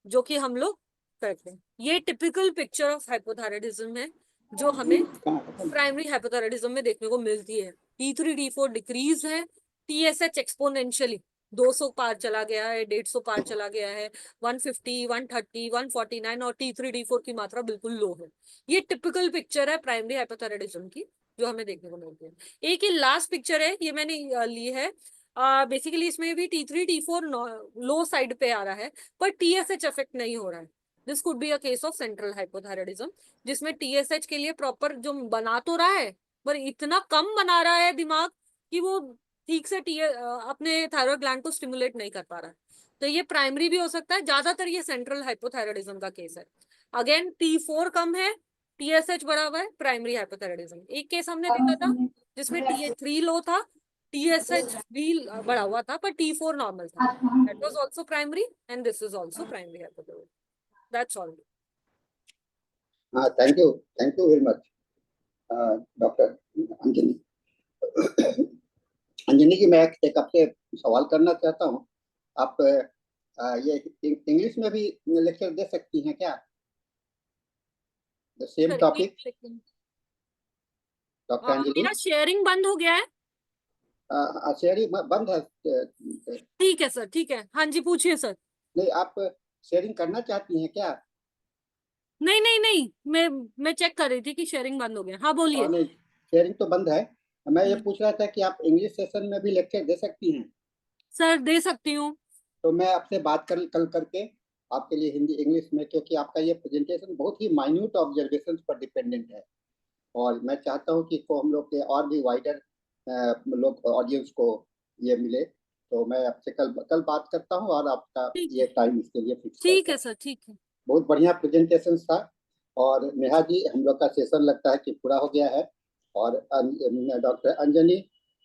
जो कि हम लोग करते हैं। ये टिपिकल पिक्चर ऑफ हाइपोथायराइडिज्म है जो हमें प्राइमरी हाइपोथायराइडिज्म में देखने को मिलती है। T3 T4 डिक्रीज है, TSH एक्सपोनेंशियली 200 पार चला गया है, 150 पार चला गया है, 150, 130, 149, और T3 T4 की मात्रा बिल्कुल लो है। ये टिपिकल पिक्चर है प्राइमरी हाइपोथायराइडिज्म की जो हमें देखने को मिलती है। एक ही लास्ट पिक्चर है, ये मैंने ली है, बेसिकली इसमें भी T3 T4 लो साइड पे आ रहा है, पर TSH इफेक्ट नहीं हो रहा है। This could be a case of central hypothyroidism, जिसमें TSH के लिए प्रॉपर जो बना तो रहा है, पर इतना कम बना रहा है दिमाग कि वो ठीक से अपने थायराइड ग्लैंड को स्टिमुलेट नहीं कर पा रहा है। तो ये प्राइमरी भी हो सकता है, ज्यादातर ये सेंट्रल हाइपोथायराइडिज्म का केस है। अगेन T4 कम है, TSH बढ़ा हुआ है, प्राइमरी हाइपोथायराइडिज्म। एक केस हमने देखा था जिसमें T3 लो था, TSH भी बढ़ा हुआ था, पर T4 नॉर्मल था। That was also primary and this is also primary hypothyroidism. That's all. thank you very much, doctor Anjani. Anjani ji, मैं एक आपसे सवाल करना चाहता हूँ। आप ये इंग्लिश में भी लेक्चर दे सकती हैं क्या? The same topic, doctor Anjani. मेरा शेयरिंग बंद हो गया है। शेयरिंग बंद है? ठीक है सर, ठीक है, हाँ जी पूछिए सर। नहीं, आप शेयरिंग करना चाहती हैं क्या? नहीं नहीं नहीं, मैं चेक कर रही थी कि शेयरिंग बंद हो गया। हाँ बोलिए। नहीं, शेयरिंग तो बंद है। मैं ये पूछ रहा था कि आप इंग्लिश सेशन में भी लेक्चर दे सकती हैं? सर दे सकती हूँ। तो मैं आपसे बात कल करके आपके लिए हिंदी इंग्लिश में, क्योंकि आपका ये प्रेजेंटेशन बहुत ही माइन्यूट ऑब्जर्वेशन पर डिपेंडेंट है, और मैं चाहता हूँ कि इसको हम लोग के और भी वाइडर लोग ऑडियंस को ये मिले। तो मैं आपसे कल बात करता हूँ, और आपका ये टाइम इसके लिए फिक्स ठीक है सर, ठीक है। बहुत बढ़िया प्रेजेंटेशन था। और नेहा जी, हम लोग का सेशन लगता है कि पूरा हो गया है, और doctor Anjani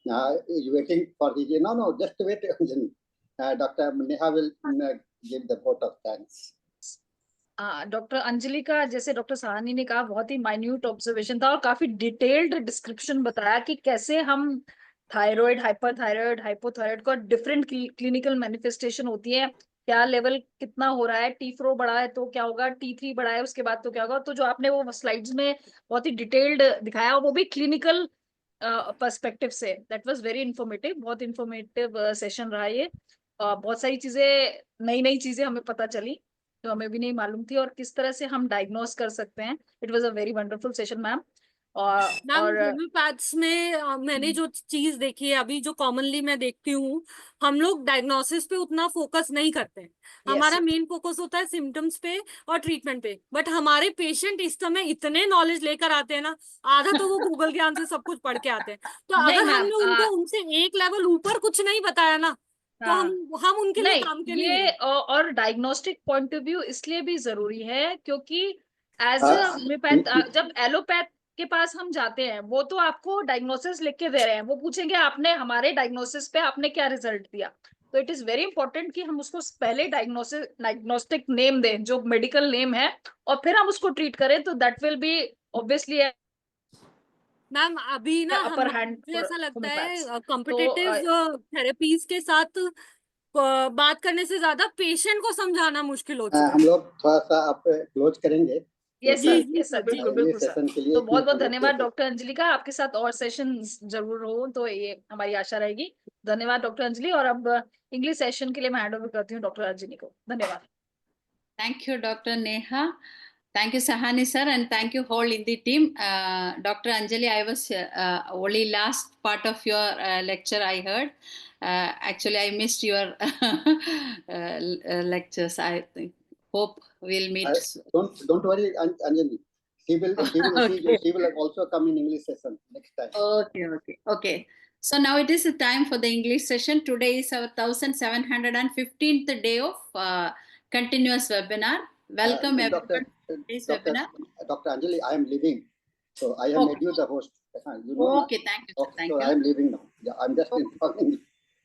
waiting for his, no just wait Anjani, doctor Neha will give the vote of thanks. Doctor Anjali का, जैसे डॉक्टर साहनी ने कहा, बहुत ही माइन्यूट ऑब्जर्वेशन था और काफी डिटेल्ड डिस्क्रिप्शन बताया कि कैसे हम थायराइड, हाइपरथायराइड, हाइपोथायराइड का डिफरेंट क्लिनिकल मैनिफेस्टेशन होती है, क्या लेवल कितना हो रहा है, T4 बढ़ा है तो क्या होगा, T3 बढ़ा है उसके बाद तो क्या होगा। तो जो आपने वो स्लाइड्स में बहुत ही डिटेल्ड दिखाया, वो भी क्लिनिकल पर्सपेक्टिव से, दैट वाज वेरी इंफॉर्मेटिव, बहुत इंफॉर्मेटिव सेशन रहा ये। बहुत सारी चीजें, नई नई चीजें हमें पता चली जो हमें भी नहीं मालूम थी, और किस तरह से हम डायग्नोस कर सकते हैं। It was a very wonderful session ma'am. Ma'am और होम्योपैथ्स में मैंने जो चीज देखी है अभी, जो कॉमनली मैं देखती हूँ, हम लोग डायग्नोसिस पे उतना फोकस नहीं करते हैं। हमारा मेन फोकस होता है सिम्टम्स पे और ट्रीटमेंट पे, बट हमारे पेशेंट इस समय इतने नॉलेज लेकर आते हैं ना, आधा तो वो गूगल ज्ञान से सब कुछ पढ़ के आते हैं। तो नहीं अगर हमने मैम, उनको उनसे एक लेवल ऊपर कुछ नहीं बताया ना, तो हम उनके लिए नहीं, काम के नहीं ये हैं। और डायग्नोस्टिक पॉइंट ऑफ व्यू इसलिए भी जरूरी है क्योंकि एज अ होम्योपैथ, जब एलोपैथ के पास हम जाते हैं, वो तो आपको डायग्नोसिस लिख के दे रहे हैं, वो पूछेंगे आपने हमारे डायग्नोसिस पे आपने क्या रिजल्ट दिया। तो इट इज वेरी इंपॉर्टेंट कि हम उसको पहले डायग्नोस्टिक नेम दें, जो मेडिकल नेम है, और फिर हम उसको ट्रीट करें, तो that will be obviously ma'am अभी ना अपर हम हैंड मुझे ऐसा लगता है तो कॉम्पिटिटिव थेरेपीज के साथ बात करने से ज्यादा पेशेंट को समझाना मुश्किल हो चुका हम है। लोग थोड़ा सा आप क्लोज करेंगे यस जी सर, जी यस सर, सर, बिल्कुल बिल्कुल। अगले बिल्कुल सर। सेशन के लिए, तो बहुत बहुत क्योंकि धन्यवाद हम लोग डॉक्टर अंजलि का, आपके साथ और सेशन जरूर हो, तो ये हमारी आशा रहेगी। धन्यवाद डॉक्टर अंजलि, और अब इंग्लिश सेशन के लिए मैं हैंड ओवर करती हूँ डॉक्टर अंजलि को। धन्यवाद। Thank you, Dr. Neha. Thank you, Sahani sir, and thank you whole Hindi team. Dr. Anjali, I was only last part of your lecture I heard. Actually, I missed your lectures. I think. Hope we'll meet. don't worry, Anjali. She will Okay. she will also come in English session next time. Okay. So now it is the time for the English session. Today is our 1715th day of continuous webinar. Welcome everyone to this webinar. Dr. Anjali, I am leaving. So I have Okay. made you the host. You know, Okay, thank you, sir. okay, Thank so you. I am leaving now. Yeah, I'm just informing you.